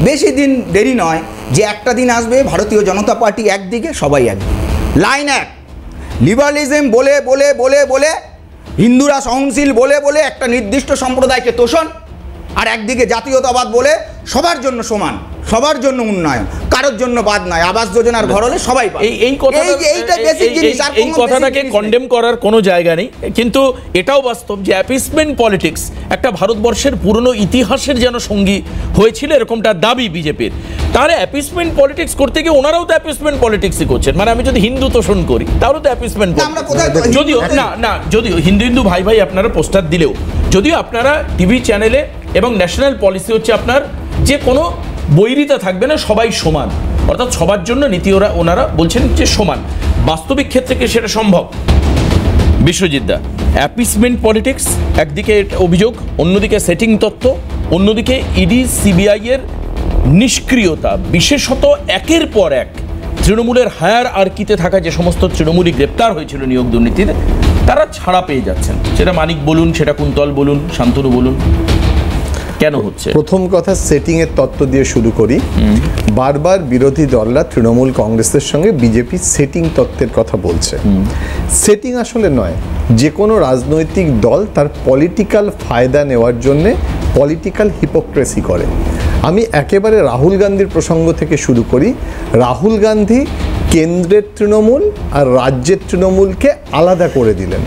বেশি দিন দেরি নয় যে একটা দিন আসবে ভারতীয় জনতা পার্টি একদিকে, সবাই একদিকে, লাইন এক। লিবারালিজম বলে বলে বলে বলে, হিন্দুরা সহনশীল বলে বলে একটা নির্দিষ্ট সম্প্রদায়কে তোষণ, আর একদিকে জাতীয়তাবাদ বলে সবার জন্য সমান, সবার জন্য উন্নয়ন, কারোর জন্য বাদ নয়, আবাস যোজনার ঘর হলে সবাই পায়। এই কথাটাকে কন্ডেম করার কোনো জায়গা নেই, কিন্তু এটাও বাস্তব যে অ্যাপিসমেন্ট পলিটিক্স একটা ভারতবর্ষের পুরনো ইতিহাসের যেন সঙ্গী হয়েছিল, এরকমটা দাবি বিজেপির। তাহলে অ্যাপিসমেন্ট পলিটিক্স করতে গিয়ে ওনারাও তো অ্যাপিসমেন্ট পলিটিক্সই করছেন। মানে আমি যদি হিন্দু তোষণ করি তাহলে তো অ্যাপিসমেন্ট, যদিও যদিও হিন্দু ভাই ভাই আপনারা পোস্টার দিলেও, যদিও আপনারা টিভি চ্যানেলে এবং ন্যাশনাল পলিসি হচ্ছে আপনার যে কোনো বৈরিতা থাকবে না, সবাই সমান, অর্থাৎ সবার জন্য নীতি ওনারা বলছেন যে সমান। বাস্তবিক ক্ষেত্রে কি সেটা সম্ভব? বিশ্বজিৎ দা, অ্যাপিসমেন্ট পলিটিক্স একদিকে অভিযোগ, অন্যদিকে সেটিং তত্ত্ব, অন্যদিকে ইডি সিবিআই এর নিষ্ক্রিয়তা, বিশেষত একের পর এক তৃণমূলের হায়ার আর্কিতে থাকা যে সমস্ত তৃণমূলী গ্রেপ্তার হয়েছিল নিয়োগ দুর্নীতিতে, তারা ছাড়া পেয়ে যাচ্ছেন। সেটা মানিক বলুন, সেটা কুন্তল বলুন, শান্তনু বলুন, কেন হচ্ছে? প্রথম কথা সেটিংয়ের তত্ত্ব দিয়ে শুরু করি। বারবার বিরোধী দলরা তৃণমূল কংগ্রেসের সঙ্গে বিজেপি সেটিং তত্ত্বের কথা বলছে। সেটিং আসলে নয়, যে কোনো রাজনৈতিক দল তার পলিটিক্যাল ফায়দা নেওয়ার জন্যে পলিটিক্যাল হিপোক্রেসি করে। আমি একেবারে রাহুল গান্ধীর প্রসঙ্গ থেকে শুরু করি। রাহুল গান্ধী কেন্দ্রের তৃণমূল আর রাজ্যের তৃণমূলকে আলাদা করে দিলেন।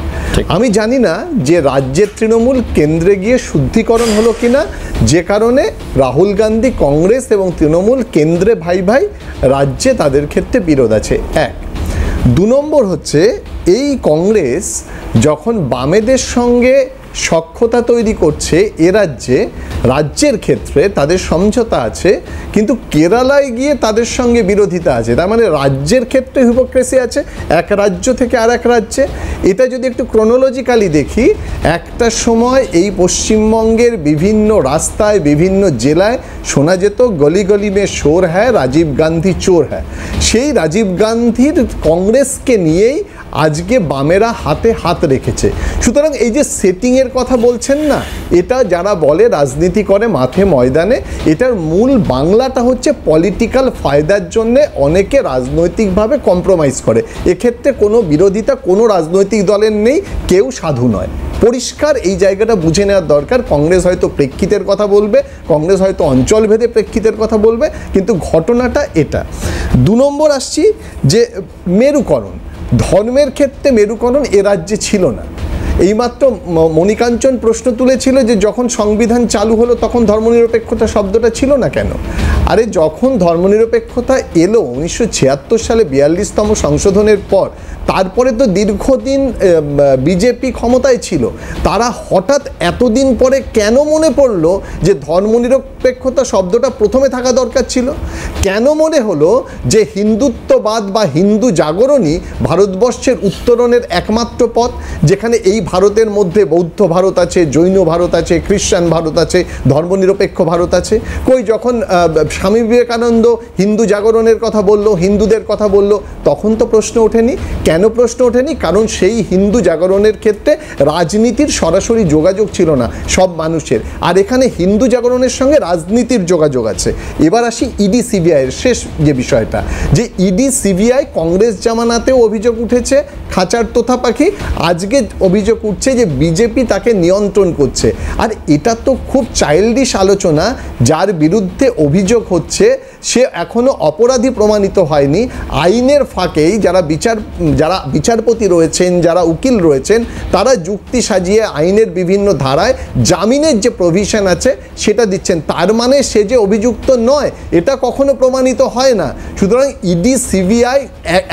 আমি জানি না যে রাজ্যের তৃণমূল কেন্দ্রে গিয়ে শুদ্ধিকরণ হলো কিনা, যে কারণে রাহুল গান্ধী কংগ্রেস এবং তৃণমূল কেন্দ্রে ভাই ভাই, রাজ্যে তাদের ক্ষেত্রে বিরোধ আছে। এক। 2 নম্বর হচ্ছে, এই কংগ্রেস যখন বামেদের সঙ্গে সখ্যতা তৈরি করছে এ রাজ্যে, রাজ্যের ক্ষেত্রে তাদের সমঝোতা আছে, কিন্তু কেরালায় গিয়ে তাদের সঙ্গে বিরোধিতা আছে। তার মানে রাজ্যের ক্ষেত্রে হিপোক্রেসি আছে, এক রাজ্য থেকে আর এক রাজ্যে। এটা যদি একটু ক্রোনোলজিক্যালি দেখি, একটা সময় এই পশ্চিমবঙ্গের বিভিন্ন রাস্তায়, বিভিন্ন জেলায় শোনা যেত গলি গলি মে শোর হ্যায়, রাজীব গান্ধী চোর হ্যায়। সেই রাজীব গান্ধীর কংগ্রেসকে নিয়েই আজকে বামেরা হাতে হাত রেখেছে। সুতরাং এই যে সেটিংয়ের কথা বলছেন না, এটা যারা বলে রাজনীতি করে মাঠে ময়দানে, এটার মূল বাংলাটা হচ্ছে পলিটিক্যাল ফায়দার জন্য অনেকে রাজনৈতিকভাবে কম্প্রোমাইজ করে। এক্ষেত্রে কোনো বিরোধিতা কোনো রাজনৈতিক দলের নেই, কেউ সাধু নয়। পরিষ্কার এই জায়গাটা বুঝে নেওয়ার দরকার। কংগ্রেস হয়তো প্রেক্ষিতের কথা বলবে, কংগ্রেস হয়তো অঞ্চলভেদে প্রেক্ষিতের কথা বলবে, কিন্তু ঘটনাটা এটা। 2 নম্বর আসছি যে মেরুকরণ। ধর্মের ক্ষেত্রে মেরুকরণ এ রাজ্যে ছিল না। এইমাত্র মণিকাঞ্চন প্রশ্ন তুলেছিল যে যখন সংবিধান চালু হলো তখন ধর্মনিরপেক্ষতা শব্দটা ছিল না কেন? আরে যখন ধর্মনিরপেক্ষতা এলো 1976 সালে 42তম সংশোধনের পর, তারপরে তো দীর্ঘদিন বিজেপি ক্ষমতায় ছিল। তারা হঠাৎ এতদিন পরে কেন মনে পড়লো যে ধর্মনিরপেক্ষতা শব্দটা প্রথমে থাকা দরকার ছিল? কেন মনে হলো যে হিন্দুত্ববাদ বা হিন্দু জাগরণই ভারতবর্ষের উত্তরণের একমাত্র পথ, যেখানে এই ভারতের মধ্যে বৌদ্ধ ভারত আছে, জৈন ভারত আছে, খ্রিস্টান ভারত আছে, ধর্মনিরপেক্ষ ভারত আছে? কই যখন স্বামী বিবেকানন্দ হিন্দু জাগরণের কথা বলল, হিন্দুদের কথা বলল, তখন তো প্রশ্ন ওঠেনি। কেন প্রশ্ন ওঠেনি? কারণ সেই হিন্দু জাগরণের ক্ষেত্রে রাজনীতির সরাসরি যোগাযোগ ছিল না সব মানুষের। আর এখানে হিন্দু জাগরণের সঙ্গে রাজনীতির যোগাযোগ আছে। এবার আসি ইডি সিবিআইয়ের শেষ যে বিষয়টা, যে ইডি সিবিআই কংগ্রেস জামানাতেও অভিযোগ উঠেছে খাঁচার তোতা পাখি, আজকে অভিযোগ উঠছে যে বিজেপি তাকে নিয়ন্ত্রণ করছে। আর এটা তো খুব চাইল্ডিশ আলোচনা। যার বিরুদ্ধে অভিযোগ হচ্ছে সে এখনও অপরাধী প্রমাণিত হয়নি। আইনের ফাঁকেই যারা বিচারপতি রয়েছেন, যারা উকিল রয়েছেন, তারা যুক্তি সাজিয়ে আইনের বিভিন্ন ধারায় জামিনের যে প্রভিশন আছে সেটা দিচ্ছেন। তার মানে সে যে অভিযুক্ত নয়, এটা কখনো প্রমাণিত হয় না। সুতরাং ইডি সিবিআই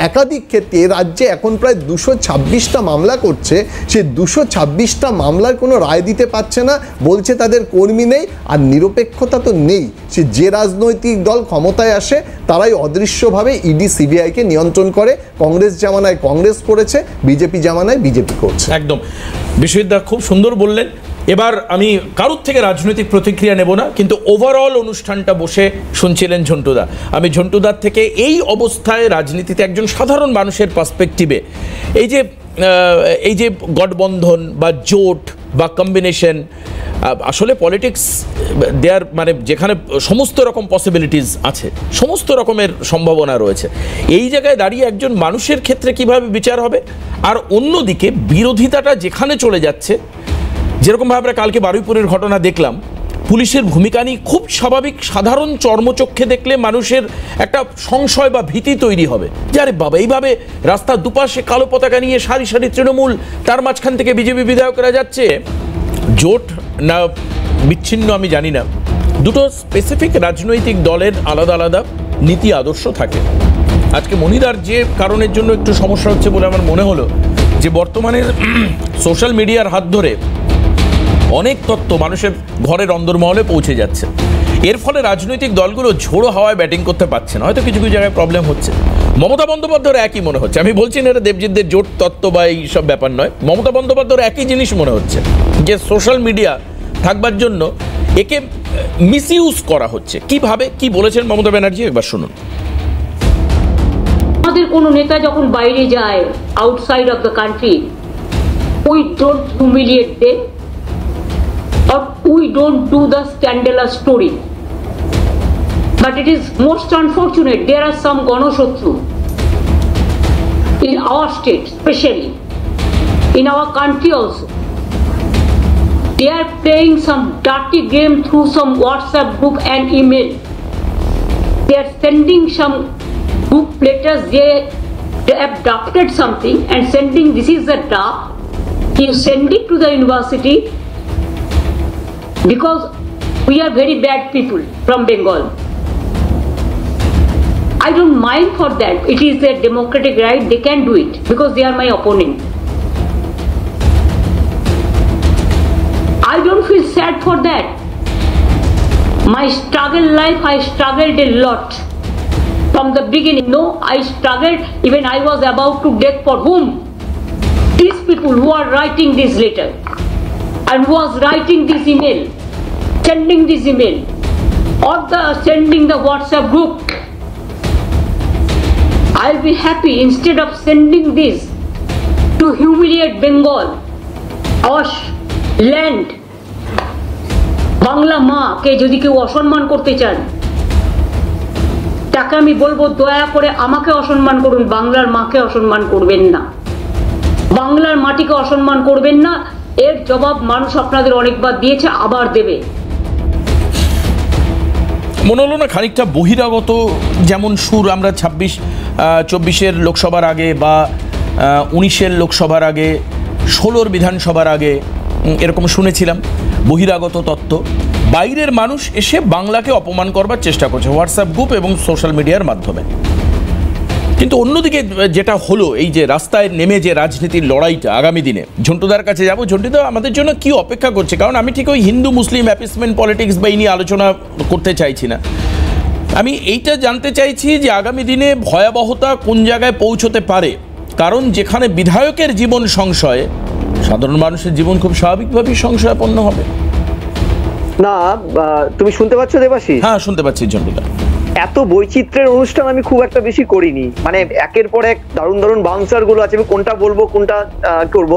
একাধিক ক্ষেত্রে রাজ্যে এখন প্রায় 226টা মামলা করছে। সে 226টা মামলার কোনো রায় দিতে পারছে না, বলছে তাদের কর্মী নেই। আর নিরপেক্ষতা তো নেই। সে যে রাজনৈতিক দল ক্ষমতায় আসে তারাই অদৃশ্যভাবে ইডি সিবিআইকে নিয়ন্ত্রণ করে। কংগ্রেস জামানায় কংগ্রেস করেছে, বিজেপি জামানায় বিজেপি করছে। একদম বিশ্বজিৎ খুব সুন্দর বললেন। এবার আমি কারোর থেকে রাজনৈতিক প্রতিক্রিয়া নেব না, কিন্তু ওভারঅল অনুষ্ঠানটা বসে শুনছিলেন ঝন্টুদা। আমি ঝন্টুদার থেকে এই অবস্থায় রাজনীতিতে একজন সাধারণ মানুষের পার্সপেক্টিভে এই যে গঠবন্ধন বা জোট বা কম্বিনেশন, আসলে পলিটিক্স দেয়ার মানে যেখানে সমস্ত রকম পসিবিলিটিস আছে, সমস্ত রকমের সম্ভাবনা রয়েছে, এই জায়গায় দাঁড়িয়ে একজন মানুষের ক্ষেত্রে কিভাবে বিচার হবে? আর অন্যদিকে বিরোধিতাটা যেখানে চলে যাচ্ছে, যেরকমভাবে আমরা কালকে বারুইপুরের ঘটনা দেখলাম, পুলিশের ভূমিকা নিয়ে খুব স্বাভাবিক সাধারণ চর্মচক্ষে দেখলে মানুষের একটা সংশয় বা ভীতি তৈরি হবে যে আরে বাবা, এইভাবে রাস্তার দুপাশে কালো পতাকা নিয়ে সারি সারি তৃণমূল, তার মাঝখান থেকে বিজেপি বিধায়করা যাচ্ছে। জোট না বিচ্ছিন্ন আমি জানি না, দুটো স্পেসিফিক রাজনৈতিক দলের আলাদা আলাদা নীতি আদর্শ থাকে। আজকে মনিদার যে কারণের জন্য একটু সমস্যা হচ্ছে বলে আমার মনে হলো, যে বর্তমানের সোশ্যাল মিডিয়ার হাত ধরে অনেক তত্ত্ব মানুষের ঘরের অন্দরমহলে পৌঁছে যাচ্ছে। এর ফলে রাজনৈতিক দলগুলো ঝোড়ো হাওয়ায় ব্যাটিং করতে পারছে না, হয়তো কিছু কিছু জায়গায় প্রবলেম হচ্ছে। মমতা বন্দ্যোপাধ্যায়ের একই মনে হচ্ছে, আমি বলছি না এটা দেবজিৎদের জোট তত্ত্ব বা এই সব ব্যাপার নয়, মমতা বন্দ্যোপাধ্যায়ের একই জিনিস মনে হচ্ছে যে সোশ্যাল মিডিয়া থাকবার জন্য একে মিসইউজ করা হচ্ছে। কিভাবে কি বলেছেন মমতা ব্যানার্জি একবার শুনুন। আমাদের কোনো নেতা যখন বাইরে যায় outside of the country, we don't humiliate them or we don't do the scandalous story. But it is most unfortunate there are some Ganoshatru in our state, especially in our country also. They are playing some dirty game through some WhatsApp group and email. They are sending some group letters, they have drafted something and sending, this is the draft, you send it to the university because we are very bad people from Bengal. I don't mind for that. It is their democratic right. They can do it because they are my opponent. I don't feel sad for that. My struggle life, I struggled a lot from the beginning. No, I struggled even I was about to death. For whom? These people who are writing this letter and who was writing this email, sending this email, or sending the WhatsApp group. I'll be happy instead of sending this to humiliate Bengal, our land. Bangla মা কে যদি কেউ অসম্মান করতে চান, তাকে আমি বলবো দয়া করে আমাকে অসম্মান করুন, বাংলার মাকে অসম্মান করবেন না, বাংলার মাটিকে অসম্মান করবেন না। এর জবাব মানুষ আপনাদের অনেকবার দিয়েছে, আবার দেবে। মনে হলো না খানিকটা বহিরাগত যেমন সুর আমরা 24-এর লোকসভার আগে বা 19-এর লোকসভার আগে 16-র বিধানসভার আগে এরকম শুনেছিলাম বহিরাগত তত্ত্ব, বাইরের মানুষ এসে বাংলাকে অপমান করবার চেষ্টা করছে হোয়াটসঅ্যাপ গ্রুপ এবং সোশ্যাল মিডিয়ার মাধ্যমে। কিন্তু অন্যদিকে যেটা হলো, এই যে রাস্তায় নেমে যে রাজনীতির লড়াইটা আগামী দিনে, ঝন্টুদার কাছে যাবো। ঝন্টুদা আমাদের জন্য কি অপেক্ষা করছে? কারণ আমি ঠিক ওই হিন্দু মুসলিম অ্যাপিসমেন্ট পলিটিক্স বা এই নিয়ে আলোচনা করতে চাইছি না, আমি এইটা জানতে চাইছি যে আগামী দিনে ভয়াবহতা কোন জায়গায় পৌঁছতে পারে। কারণ যেখানে বিধায়কের জীবন সংশয়ে, সাধারণ মানুষের জীবন খুব স্বাভাবিকভাবেই সংশয়াপন্ন হবে। না, তুমি শুনতে পাচ্ছ দেবাশিস? হ্যাঁ শুনতে পাচ্ছি ঝন্টুদা। এত বৈচিত্র্যের অনুষ্ঠান আমি খুব একটা বেশি করিনি, মানে একের পর এক দারুণ দারুণ বাউন্সার গুলো আছে, আমি কোনটা বলবো কোনটা করব।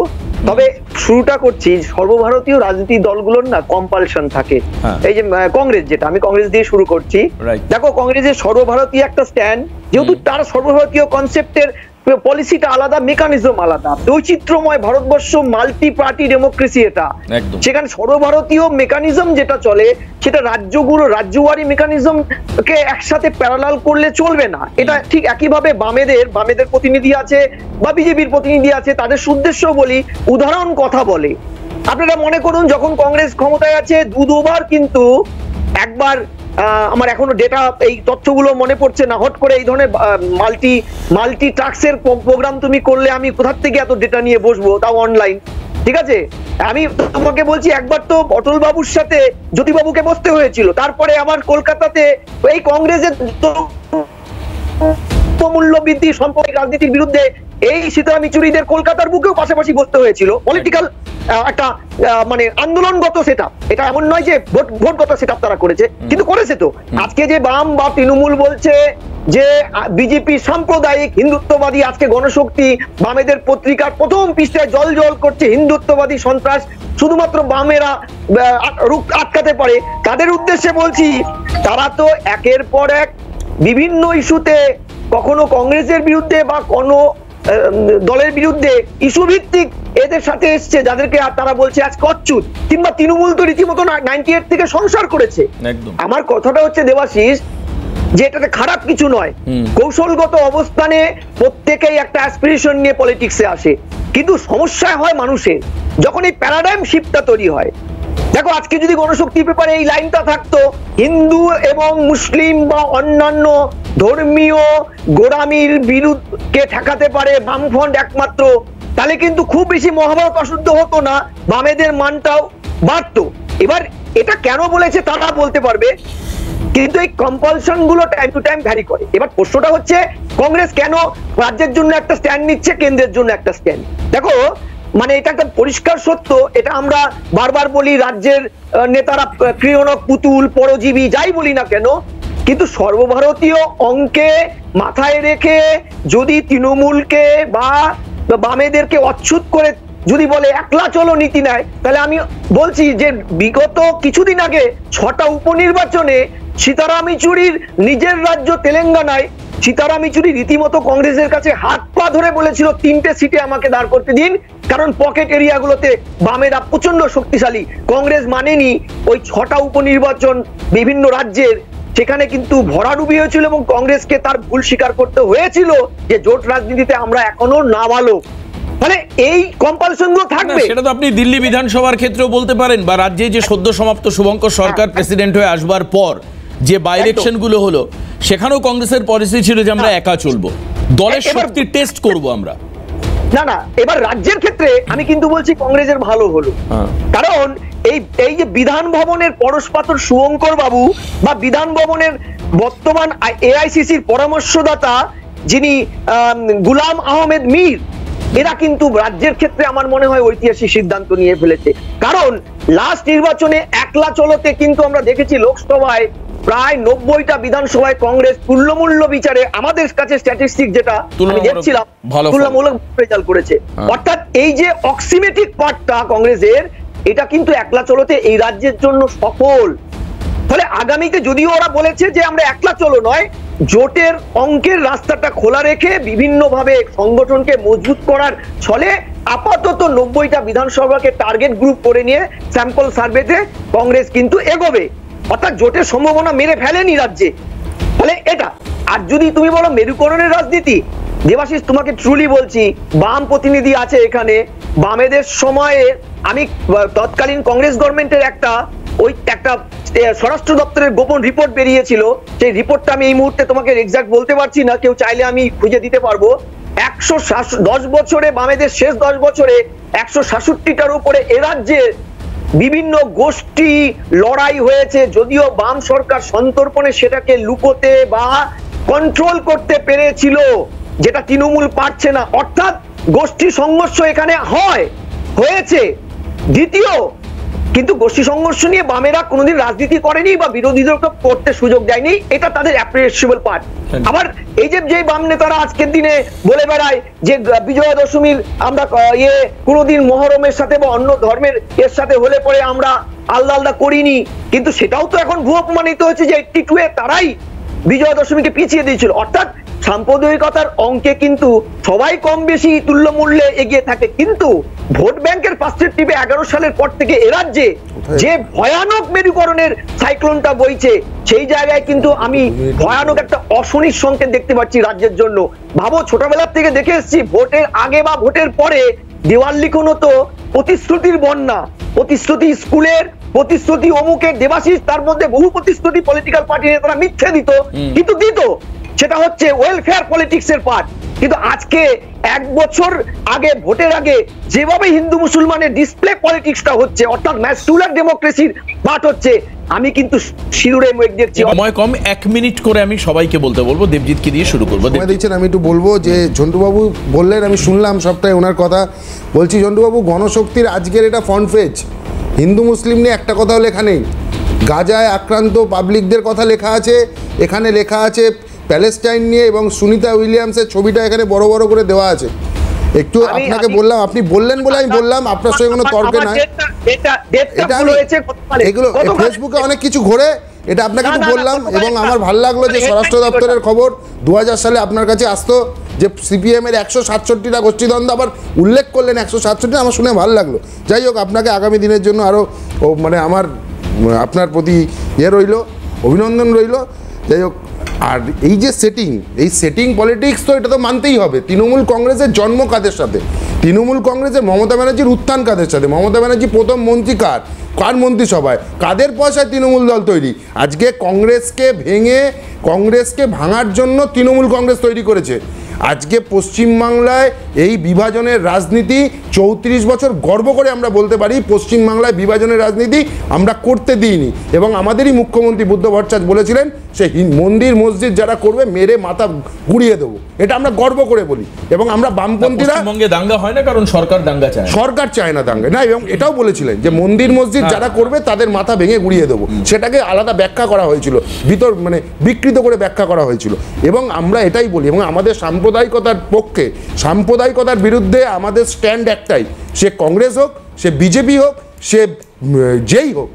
তবে শুরুটা করছি, সর্বভারতীয় রাজনীতি দলগুলোর না কম্পালশন থাকে। এই যে কংগ্রেস, যেটা আমি কংগ্রেস দিয়ে শুরু করছি, দেখো কংগ্রেসের সর্বভারতীয় একটা স্ট্যান্ড, যেহেতু তার সর্বভারতীয় কনসেপ্টের পলিসিটা আলাদা, মেকানিজম আলাদা, বৈচিত্র্যময় ভারতবর্ষ, মাল্টি পার্টি ডেমোক্রেসি এটা, সেখানে সর্বভারতীয় মেকানিজম যেটা চলে সেটা রাজ্যগুলো রাজ্যওয়ারি মেকানিজম কে একসাথে প্যারালাল করলে চলবে না। এটা ঠিক একইভাবে বামেদের প্রতিনিধি আছে বা বিজেপির প্রতিনিধি আছে, তাদের উদ্দেশ্য বলি, উদাহরণ কথা বলে। আপনারা মনে করুন যখন কংগ্রেস ক্ষমতায় আছে দুবার কিন্তু একবার, আমার এখনো ডেটা এই তথ্যগুলো মনে পড়ছে না, হট করে এই ধরনের মাল্টি টাস্কের প্রোগ্রাম তুমি করলে আমি কোথা থেকে এত ডেটা নিয়ে বসবো, তাও অনলাইন, ঠিক আছে? আমি তোমাকে বলছি একবার তো অটল বাবুর সাথে জ্যোতিবাবুকে বসতে হয়েছিল, তারপরে আমার কলকাতাতে এই কংগ্রেসের মূল্য বৃদ্ধি সাম্প্রদায়িক রাজনীতির বিরুদ্ধে এই সীতারাম ইচুরিদের কলকাতার বুকেও পাশাপাশি বসতে হয়েছিল। পলিটিক্যাল একটা মানে আন্দোলনগত সেটআপ, এটা এমন নয় যে ভোটগত সেটআপ তারা করেছে, কিন্তু করেছে তো। আজকে যে বাম বা তৃণমূল বলছে যে বিজেপি সাম্প্রদায়িক হিন্দুত্ববাদী, আজকে গণশক্তি বামেদের পত্রিকার প্রথম পৃষ্ঠায় জল জল করছে হিন্দুত্ববাদী সন্ত্রাস শুধুমাত্র বামেরা আটকাতে পারে, তাদের উদ্দেশ্যে বলছি, তারা তো একের পর এক বিভিন্ন ইস্যুতে কখনো কংগ্রেসের বিরুদ্ধে বা কোনো দলের বিরুদ্ধে ইস্যু ভিত্তিক এদের সাথে এসছে, যাদেরকে তারা বলছে আজ কচ্ছুত, কিংবা তৃণমূল তো রীতিমতো 98 থেকে সংসার করেছে। আমার কথাটা হচ্ছে দেবাশিস, যে এটাতে খারাপ কিছু নয়, কৌশলগত অবস্থানে প্রত্যেকেই একটা অ্যাসপিরেশন নিয়ে পলিটিক্সে আসে, কিন্তু সমস্যা হয় মানুষের যখন এই প্যারাডাইম শিফটটা তৈরি হয়। দেখো আজকে যদি গণশক্তি পেপারে এই লাইনটা থাকতো, হিন্দু এবং মুসলিম বা অন্যান্য ধর্মীয় গোড়ামির বিরুদ্ধে ঠেকাতে পারে বামফ্রন্ট একমাত্র, তাহলে কিন্তু খুব বেশি মহাভারত অশুদ্ধ হতো না, বামেদের মানটাও বাড়তো। এবার এটা কেন বলেছে তারা বলতে পারবে, কিন্তু এই কম্পালশন গুলো টাইম টু টাইম ভ্যারি করে। এবার প্রশ্নটা হচ্ছে কংগ্রেস কেন রাজ্যের জন্য একটা স্ট্যান্ড নিচ্ছে, কেন্দ্রের জন্য একটা স্ট্যান্ড। দেখো মানে এটা একটা পরিষ্কার সত্য, এটা আমরা বারবার বলি, রাজ্যের নেতারা ক্রিয়নক পুতুল পরজীবী যাই বলি না কেন, কিন্তু সর্বভারতীয় অঙ্কে মাথায় রেখে যদি তৃণমূলকে বা বামেদেরকে অচ্ছুত করে যদি বলে একলা চলো নীতি নেয়, তাহলে আমি বলছি যে বিগত কিছুদিন আগে 6টা উপনির্বাচনে সীতারাম ইয়েচুরির নিজের রাজ্য তেলেঙ্গানায় সীতারাম ইয়েচুরি রীতিমতো কংগ্রেসের কাছে হাত পা ধরে বলেছিল 3টে সিটে আমাকে দাঁড় করতে দিন, কারণ পকেট এরিয়াগুলোতে বামেরা প্রচন্ড শক্তিশালী। কংগ্রেস মানেনি। ওই 6টা উপনির্বাচন বিভিন্ন রাজ্যের, সেখানে কিন্তু ভরাডুবি হয়েছিল এবং কংগ্রেসকে তার ভুল স্বীকার করতে হয়েছিল যে জোট রাজনীতিতে আমরা এখনো নাবালক। মানে এই কম্পালশন গুলো থাকবে। সেটা তো আপনি দিল্লি বিধানসভার ক্ষেত্রেও বলতে পারেন, বা রাজ্যে যে সদ্য সমাপ্ত শুভঙ্কর সরকার প্রেসিডেন্ট হয়ে আসবার পর যে বাই ইলেকশন গুলো হলো, সেখানেও কংগ্রেসের পলিসি ছিল যে আমরা একা চলবো, দলের শক্তির টেস্ট করব আমরা। না, এবার রাজ্যের ক্ষেত্রে আমি কিন্তু বলছি কংগ্রেসের ভালো হলো, কারণ এই যে বিধান ভবনের পরশপাথর শুভঙ্কর বাবু বা বিধান ভবনের বর্তমান এআইসিসির পরামর্শদাতা যিনি গুলাম আহমেদ মীর, এরা কিন্তু রাজ্যের ক্ষেত্রে আমার মনে হয় ঐতিহাসিক সিদ্ধান্ত নিয়ে ফেলেছে। কারণ লাস্ট নির্বাচনে একলা চলতে কিন্তু আমরা দেখেছি লোকসভায় প্রায় 90টা বিধানসভায় কংগ্রেস তুল্যমূল্য বিচারে, আমাদের কাছে স্ট্যাটিস্টিক যেটা আমি দেখছিলাম, তুলনামূলক রেজাল্ট করেছে। অর্থাৎ এই যে অক্সিমেটিক পার্টটা কংগ্রেসের, এটা কিন্তু একলা চলতে এই রাজ্যের জন্য সফল। ফলে আগামীতে যদিও ওরা বলেছে যে আমরা একলা চলো নয়, জোটের অঙ্কের রাস্তাটা খোলা রেখে বিভিন্নভাবে সংগঠনকে মজবুত করার ছলে আপাতত 90টা বিধানসভাকে টার্গেট গ্রুপ করে নিয়ে স্যাম্পল সার্ভেতে কংগ্রেস কিন্তু এগোবে। অর্থাৎ জোটের সম্ভাবনা মেরে ফেলেনি রাজ্যে। ফলে এটা, আর যদি তুমি বলো মেরুকরণের রাজনীতি, দেবাশিস তোমাকে ট্রুলি বলছি, বাম প্রতিনিধি আছে এখানে, বামেদের সময়ে আমি তৎকালীন কংগ্রেস গভর্নমেন্টের একটা স্বরাষ্ট্র দপ্তরের গোপন রিপোর্ট বেরিয়েছিল, সেই রিপোর্টটা আমি এই মুহূর্তে তোমাকে এক্সাক্ট বলতে পারছি না, কেউ চাইলে আমি খুঁজে দিতে পারবো। 110 বছরে বামেদের শেষ 10 বছরে 166টার উপরে এ রাজ্যে বিভিন্ন গোষ্ঠী লড়াই হয়েছে, যদিও বাম সরকার সন্তর্পণে সেটাকে লুকোতে বা কন্ট্রোল করতে পেরেছিল, যেটা তৃণমূল পারছে না। অর্থাৎ গোষ্ঠী সংঘর্ষ এখানে হয়েছে। দ্বিতীয়, কিন্তু গোষ্ঠী সংঘর্ষ নিয়ে বামেরা কোনোদিন রাজনীতি করেনি বা বিরোধীদেরকে করতে সুযোগ দেয়নি, এটা তাদের অ্যাপ্রিসিয়েবল পার্ট। আবার এই যে বাম নেতারা আজকের দিনে বলে বেড়ায় যে বিজয়া দশমীর আমরা কোনোদিন মহরমের সাথে বা অন্য ধর্মের এর সাথে হলে পরে আমরা আলাদা করিনি, কিন্তু সেটাও তো এখন ভুয়ো প্রমাণিত হয়েছে যে 82-এ তারাই বিজয়া দশমীকে পিছিয়ে দিয়েছিল। অর্থাৎ সাম্প্রদায়িকতার অঙ্কে কিন্তু সবাই কম বেশি তুল্য মূল্যে এগিয়ে থাকে, কিন্তু ভোট ব্যাংকের পার্সপেক্টিভে 11 সালের পর থেকে এ রাজ্যে যে ভয়ানক মেরুকরণের সাইক্লোনটা বইছে, সেই জায়গায় কিন্তু আমি ভয়ানক একটা অশনির সংকেত দেখতে পাচ্ছি রাজ্যের জন্য। ভাবো, ছোটবেলার থেকে দেখে এসেছি ভোটের আগে বা ভোটের পরে দেওয়াল লিখন হতো প্রতিশ্রুতির বন্যা, প্রতিশ্রুতি স্কুলের, প্রতিশ্রুতি অমুকের, দেবাশিস তার মধ্যে বহু প্রতিশ্রুতি পলিটিক্যাল পার্টি নেতারা মিথ্যে দিত, কিন্তু দিত, সেটা হচ্ছে ওয়েলফেয়ার পলিটিক্স এর পার্ট। কিন্তু আজকে 1 বছর আগে ভোটের আগে যেভাবে হিন্দু মুসলমানের ডিসপ্লে পলিটিক্সটা হচ্ছে, অর্থাৎ ম্যাসকুলার ডেমোক্রেসির পার্ট হচ্ছে, আমি কিন্তু শিরুরে মুখ দেখছি। সময় কম, 1 মিনিট করে আমি সবাইকে বলতে বলবো। দেবজিৎকে দিয়ে শুরু করবো। দিচ্ছেন, আমি একটু বলবো যে ঝন্টুবাবু বললেন, আমি শুনলাম সবটাই ওনার কথা। বলছি ঝন্টুবাবু, গণশক্তির আজকের এটা ফ্রন্ট পেজ, হিন্দু মুসলিম নিয়ে একটা কথাও লেখা নেই। গাজায় আক্রান্ত পাবলিকদের কথা লেখা আছে, এখানে লেখা আছে প্যালেস্টাইন নিয়ে, এবং সুনিতা উইলিয়ামসের ছবিটা এখানে বড় বড় করে দেওয়া আছে। একটু আপনাকে বললাম, আপনি বললেন বলে আমি বললাম, আপনার সঙ্গে কোনো তর্কে নয়। এটা এগুলো ফেসবুকে অনেক কিছু ঘোরে, এটা আপনাকে একটু বললাম। এবং আমার ভালো লাগলো যে স্বরাষ্ট্র দপ্তরের খবর 2000 সালে আপনার কাছে আসতো যে সিপিএমের 167টা গোষ্ঠীদ্বন্দ্ব আবার উল্লেখ করলেন 167, আমার শুনে ভালো লাগলো। যাই হোক, আপনাকে আগামী দিনের জন্য আরও মানে আমার আপনার প্রতি রইল, অভিনন্দন রইল। যাই হোক, আর এই যে সেটিং পলিটিক্স, তো এটা তো মানতেই হবে। তৃণমূল কংগ্রেসের জন্ম কাদের সাথে? তৃণমূল কংগ্রেসের মমতা ব্যানার্জির উত্থান কাদের সাথে? মমতা ব্যানার্জি প্রথম মন্ত্রী কার মন্ত্রিসভায়, কাদের পয়সায় তৃণমূল দল তৈরি? আজকে কংগ্রেসকে ভাঙার জন্য তৃণমূল কংগ্রেস তৈরি করেছে। আজকে পশ্চিমবাংলায় এই বিভাজনের রাজনীতি 34 বছর গর্ব করে আমরা বলতে পারি পশ্চিমবাংলায় বিভাজনের রাজনীতি আমরা করতে দিইনি। এবং আমাদেরই মুখ্যমন্ত্রী বুদ্ধ ভট্টাচার্য বলেছিলেন সে মন্দির মসজিদ যারা করবে মেরে মাথা গুড়িয়ে দেবো, এটা আমরা গর্ব করে বলি। এবং আমরা বামপন্থীরা পশ্চিমবঙ্গে দাঙ্গা হয় না কারণ সরকার দাঙ্গা চায়, সরকার চায় না দাঙ্গা না, এবং এটাও বলেছিলেন যে মন্দির মসজিদ যারা করবে তাদের মাথা ভেঙে গুড়িয়ে দেবো, সেটাকে আলাদা ব্যাখ্যা করা হয়েছিল, বিকৃত করে ব্যাখ্যা করা হয়েছিল। এবং আমরা এটাই বলি, এবং আমাদের সাম্প্রদায়িকতার পক্ষে, সাম্প্রদায়িকতার বিরুদ্ধে আমাদের স্ট্যান্ড একটাই, সে কংগ্রেস হোক, সে বিজেপি হোক, সে যেই হোক,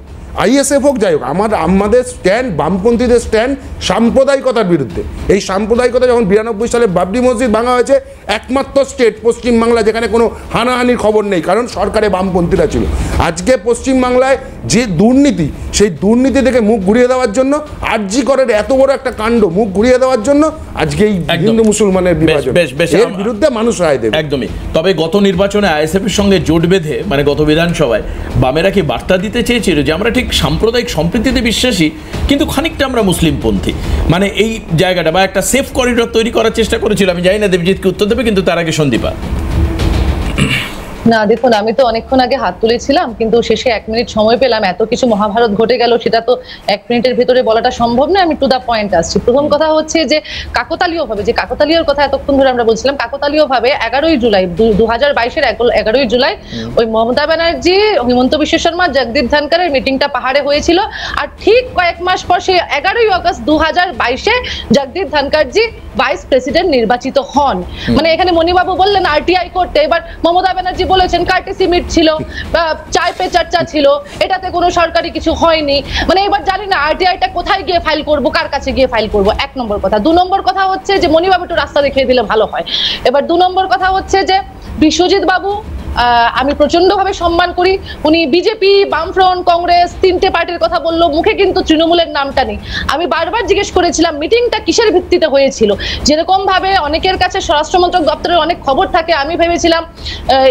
আইএসএফ হোক, যাই হোক, আমাদের স্ট্যান্ড, বামপন্থীদের স্ট্যান্ড সাম্প্রদায়িকতার বিরুদ্ধে। এই সাম্প্রদায়িকতা যখন 92 সালে বাবরি মসজিদ ভাঙা হয়েছে, একমাত্র স্টেট পশ্চিমবাংলা যেখানে কোনো হানাহানির খবর নেই, কারণ সরকারে বামপন্থীরা ছিল। আজকে পশ্চিমবাংলায় যে দুর্নীতি, সেই দুর্নীতি থেকে মুখ ঘুরিয়ে দেওয়ার জন্য, আরজি করের এত বড় একটা কাণ্ড মুখ ঘুরিয়ে দেওয়ার জন্য আজকে এই হিন্দু মুসলমানের বিভাজন, এর বিরুদ্ধে মানুষ রায় দেবে। একদমই। তবে গত নির্বাচনে আইএসএফ এর সঙ্গে জোট বেঁধে, গত বিধানসভায় বামেরা কি বার্তা দিতে চেয়েছিল যে আমরা ঠিক সাম্প্রদায়িক সম্প্রীতিতে বিশ্বাসী, কিন্তু খানিকটা আমরা মুসলিমপন্থী, এই জায়গাটা বা একটা সেফ করিডোর তৈরি করার চেষ্টা করেছিল। আমি জানি না দেবজিৎকে উত্তর দেবে, কিন্তু তার আগে সন্দীপা। না দেখুন, আমি তো অনেকক্ষণ আগে হাত তুলেছিলাম, কিন্তু শেষে 1 মিনিট সময় পেলাম। এত কিছু মহাভারত ঘটে গেল, সেটা তো 1 মিনিটের ভিতরে বলাটা সম্ভব না। আমি টু দা পয়েন্ট আসছি। প্রথম কথা হচ্ছে যে কাকতালীয় ভাবে, যে কাকতালীয়র কথা এতক্ষণ ধরে আমরা বলছিলাম, কাকতালীয় ভাবে 11ই জুলাই 2022-এর 11ই জুলাই ওই মমতা ব্যানার্জি, হিমন্ত বিশ্ব শর্মা, জগদীপ ধনকরের মিটিংটা পাহাড়ে হয়েছিল। আর ঠিক কয়েক মাস পর সে 11ই আগস্ট 2022-এ জগদীপ ধনকরজি ভাইস প্রেসিডেন্ট নির্বাচিত হন। এখানে মণিবাবু বললেন আরটিআই করতে, এবার মমতা ব্যানার্জি বলেছেন কার্টেসি মিট ছিল, চায় পে চর্চা ছিল, এটাতে কোনো সরকারি কিছু হয়নি। এবার জানি না আরটিআইটা কোথায় গিয়ে ফাইল করব, কার কাছে গিয়ে ফাইল করব, 1 নম্বর কথা। 2 নম্বর কথা হচ্ছে যে মণিবাবু একটু রাস্তা দেখিয়ে দিলে ভালো হয়। এবার 2 নম্বর কথা হচ্ছে যে বিশ্বজিৎ বাবু আমি প্রচন্ড ভাবে সম্মান করি। উনি বিজেপি, বামফ্রন্ট, কংগ্রেস 3টে পার্টির কথা বললো, মুখে কিন্তু তৃণমূলের নামটা নেই। আমি বারবার জিজ্ঞেস করেছিলাম মিটিংটা কিসের ভিত্তিতে হয়েছিল। যেরকম ভাবে অনেকের কাছে স্বরাষ্ট্রমন্ত্রক দপ্তরের অনেক খবর থাকে, আমি ভেবেছিলাম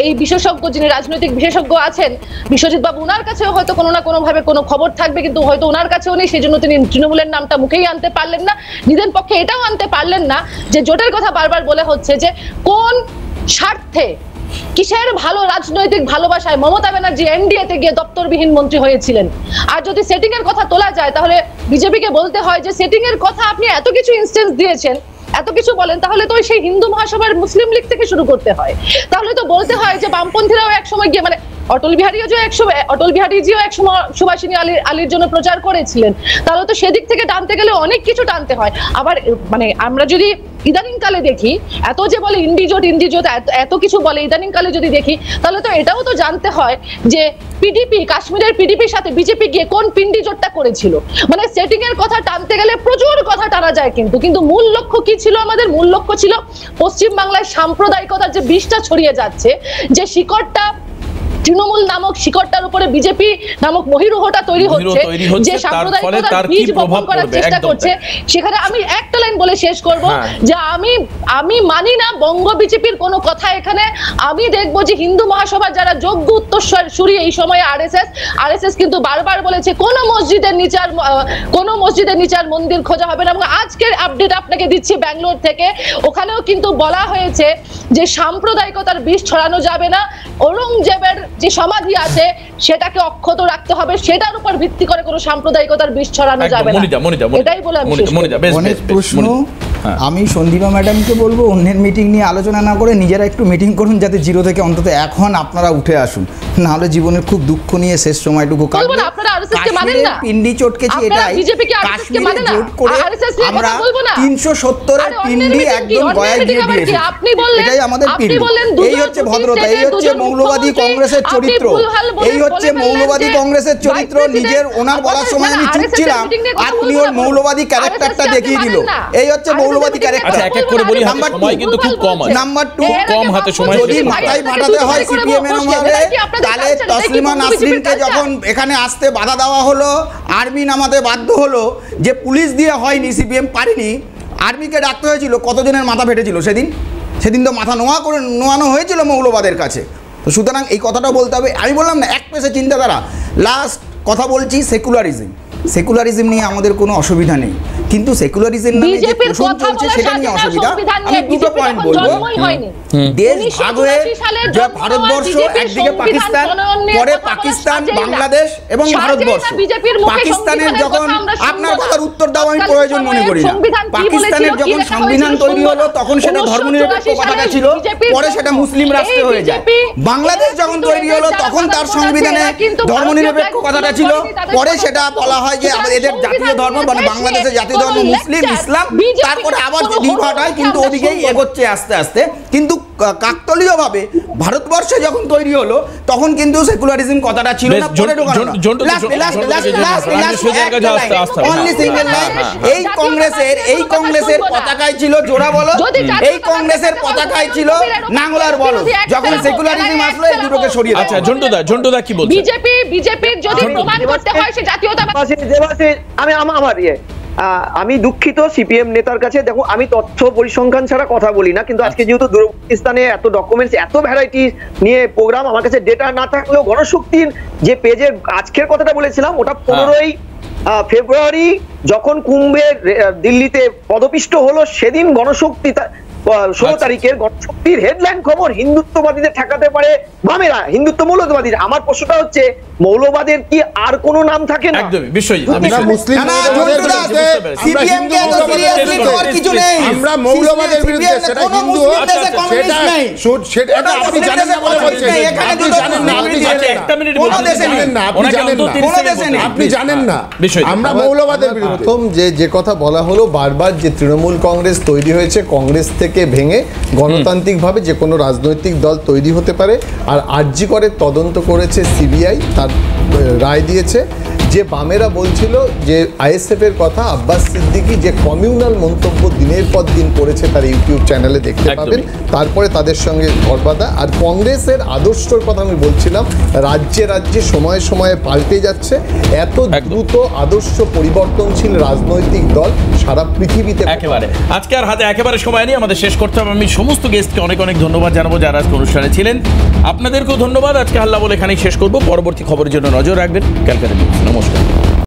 এই বিশেষজ্ঞ, যিনি রাজনৈতিক বিশেষজ্ঞ আছেন বিশ্বজিৎ বাবু, ওনার কাছেও হয়তো কোনো না কোনো ভাবে কোনো খবর থাকবে, কিন্তু হয়তো ওনার কাছেও নেই। সেই জন্য তিনি তৃণমূলের নামটা মুখেই আনতে পারলেন না, নিজের পক্ষে এটাও আনতে পারলেন না যে জোটের কথা বারবার বলে হচ্ছে যে কোন স্বার্থে, কিসের ভালো রাজনৈতিক ভালোবাসায় মমতা ব্যানার্জি এনডিএতে গিয়ে দপ্তরবিহীন মন্ত্রী হয়েছিলেন। আর যদি সেটিং এর কথা তোলা যায়, তাহলে বিজেপিকে বলতে হয় যে সেটিং এর কথা আপনি এত কিছু ইনস্টেন্স দিয়েছেন, এত কিছু বলেন, তাহলে তো সেই হিন্দু মহাসভার মুসলিম লীগ থেকে শুরু করতে হয়। তাহলে তো বলতে হয় যে বামপন্থীরাও একসময় গিয়ে, অটল বিহারীজিও একসময় সুভাষিনী আলীর জন্য প্রচার করেছিলেন, তাহলে তো সেদিক থেকে টানতে গেলে অনেক কিছু টানতে হয়। আবার আমরা যদি ইদানিং কালে দেখি, এত যে বলে ইন্ডিজোট এত কিছু বলে, ইদানিং কালে যদি দেখি, তাহলে তো এটাও তো জানতে হয় যে পিডিপি, কাশ্মীরের পিডিপির সাথে বিজেপি গিয়ে কোন পিন্ডি জোটটা করেছিল। সেটিং এর কথা টানতে গেলে প্রচুর কথা টানা যায়, কিন্তু মূল লক্ষ্য কি ছিল? আমাদের মূল লক্ষ্য ছিল পশ্চিমবাংলায় সাম্প্রদায়িকতার যে বিষটা ছড়িয়ে যাচ্ছে, যে শিকড়টা, তৃণমূল নামক শিকড়টার উপরে বিজেপি নামক মহিরুহটা তৈরি হচ্ছে, যে সাম্প্রদায়িকতার বীজ বপন করার চেষ্টা করছে। সেখানে আমি একটা লাইন বলে শেষ করব যে আমি মানি না বঙ্গ বিজেপির কোনো কথা এখানে। আমি দেখবো যে হিন্দু মহাসভার যারা যোগ্য উত্তরসূরি এই সময়ে আরএসএস কিন্তু বারবার বলেছে কোনো মসজিদের নিচে আর মন্দির খোঁজা হবে না। এবং আজকের আপডেট আপনাকে দিচ্ছি ব্যাঙ্গালোর থেকে, ওখানেও কিন্তু বলা হয়েছে যে সাম্প্রদায়িকতার বীজ ছড়ানো যাবে না। ঔরঙ্গজেবের যে সমাধি আছে সেটাকে অক্ষত রাখতে হবে, সেটার উপর ভিত্তি করে কোনো সাম্প্রদায়িকতার বীজ ছড়ানো যাবে না। এটাই বলে আমি শেষ করব। অনেক প্রশ্ন। আমি সন্দীপা ম্যাডামকে বলবো অন্যের মিটিং নিয়ে আলোচনা না করে নিজেরা একটু মিটিং করুন, যাতে জিরো থেকে অন্তত এখন আপনারা উঠে আসুন, না হলে জীবনের খুব দুঃখ নিয়ে শেষ সময়টুকু কাটবে। পিন্ডি চটকেছি, এটাই কাশ্মীরে জোট করে আমরা 370-এর পিন্ডি একদম গয়ায় দিয়ে দিয়েছি, এটাই আমাদের পিন্ডি। এই হচ্ছে ভদ্রতা, এই হচ্ছে মৌলবাদী কংগ্রেসের চরিত্র, এই হচ্ছে মৌলবাদী কংগ্রেসের চরিত্র। নিজের ওনার বলার সময় আমি চুপ ছিলাম, আর উনি ওর মৌলবাদী ক্যারেক্টারটা দেখিয়ে দিল। এই হচ্ছে মৌলবাদী ক্যারেক্টার। এক এক করে বলি, সময় কিন্তু খুব কম আছে। নাম্বার 2, কম হাতে সময়, যদি মাথায় ফাটাতে হয় সিপিএম এর নামে, তাহলে তসলিমা নাসরিনকে যখন এখানে আসতে বাধা দেওয়া হলো, আর্মি নামাতে বাধ্য হলো, যে পুলিশ দিয়ে হয়নি, সিপিএম পারেনি, আর্মিকে ডাকতে হয়েছিল, কতজনের মাথা ফেটেছিল সেদিন? সেদিন তো মাথা নোয়ানো হয়েছিল মৌলবাদের কাছে। তো সুতরাং এই কথাটা বলতে হবে। আমি বললাম না এক পেশে চিন্তাধারা। লাস্ট কথা বলছি, সেকুলারিজম নিয়ে আমাদের কোনো অসুবিধা নেই, কিন্তু সেকুলারিজম নামে যে পোষণ চলছে সেটা নিয়ে অসুবিধা। আমি দুটো পয়েন্ট বলবো। দেশ ভাগ হয়ে যে ভারতবর্ষ, একদিকে পাকিস্তান, পরে পাকিস্তান, বাংলাদেশ এবং ভারতবর্ষ। পাকিস্তানের যখন, আপনার কথার উত্তর দাও আমি প্রয়োজন মনে করি না, পাকিস্তানের যখন সংবিধান তৈরি হলো তখন সেটা ধর্মনিরপেক্ষ কথাটা ছিল, পরে সেটা মুসলিম রাষ্ট্রে হয়ে যায়। বাংলাদেশ যখন তৈরি হলো তখন তার সংবিধানে ধর্মনিরপেক্ষ কথাটা ছিল, পরে সেটা বলা হয় যে এদের জাতীয় ধর্ম, মানে বাংলাদেশের জাতীয় ধর্ম মুসলিম, ইসলাম, তারপরে আবার ডিভাইড হয়, কিন্তু ওদিকেই এগোচ্ছে আস্তে আস্তে। কিন্তু কাকতালীয়ভাবে ভারতবর্ষে যখন তৈরি হলো তখন কিন্তু সেকুলারিজম কথাটা ছিল না, পরে ঢোকানো। এই কংগ্রেসের পতাকায় ছিল জোড়া বলো, এই কংগ্রেসের পতাকায় ছিল নাঙ্গলার বলো। যখন সেকুলারিজম আসলো এই দুটোকে সরিয়ে। আচ্ছা ঝন্টুদা কি বলছেন? বিজেপির যদি প্রমাণ করতে হয় সে জাতীয়তাবাদ। আমি দুঃখিত সিপিএম নেতার কাছে। দেখো, আমি তথ্য পরিসংখ্যান ছাড়া কথা বলি না, কিন্তু আজকে যেহেতু দূরপাকিস্তানে এত ডকুমেন্টস, এত ভ্যারাইটি নিয়ে প্রোগ্রাম, আমার কাছে ডেটা না থাকলেও গণশক্তির যে পেজের আজকের কথাটা বলেছিলাম ওটা 15ই ফেব্রুয়ারি যখন কুম্ভে দিল্লিতে পদপিষ্ট হলো, সেদিন গণশক্তি 16 তারিখের গণশক্তির হেডলাইন খবর, হিন্দুত্ববাদীদের ঠেকাতে পারে বামেরা, হিন্দুত্ব মৌলবাদী। আমার প্রশ্নটা হচ্ছে, মৌলবাদের কি আর কোনো নাম থাকে না? একদমই বিশ্বজিৎ, আমরা মুসলিম সিপিএম কে তো সিরিয়াসলি নেওয়ার কিছু নেই। আমরা মৌলবাদের বিরুদ্ধে, সেটা হিন্দু হোক, সেটা আপনি জানেন না বলে বলছেন। আপনি জানেন না, আপনি জানেন না, আপনি জানেন না, আপনি জানেন না, আমরা মৌলবাদের বিরুদ্ধে। প্রথম যে কথা বলা হলো বারবার, যে তৃণমূল কংগ্রেস তৈরি হয়েছে কংগ্রেস থেকে ভেঙে গণতান্ত্রিকভাবে যে কোনো রাজনৈতিক দল তৈরি হতে পারে। আর আরজি করে তদন্ত করেছে সিবিআই, তার রায় দিয়েছে। যে বামেরা বলছিল যে আইএসএফ এর কথা, আব্বাস সিদ্দিকী যে কমিউনাল মন্তব্য দিনের পর দিন করেছে তার ইউটিউব চ্যানেলে দেখতে পাবেন। তারপরে তাদের সঙ্গে ঘরবাঁধা। আর কংগ্রেসের আদর্শর কথা আমি বলছিলাম, রাজ্যে রাজ্যে সময়ে সময়ে পাল্টে যাচ্ছে। এত দ্রুত আদর্শ পরিবর্তনশীল রাজনৈতিক দল সারা পৃথিবীতে একেবারে। আজকে আর হাতে একেবারে সময় নেই, আমাদের শেষ করতে হবে। আমি সমস্ত গেস্টকে অনেক অনেক ধন্যবাদ জানাবো যারা আজকে অনুষ্ঠানে ছিলেন। আপনাদেরকেও ধন্যবাদ। আজকে হাল্লা বলে এখানেই শেষ করবো। পরবর্তী খবরের জন্য নজর রাখবেন ক্যালকাটা নিউজ। নমস্কার।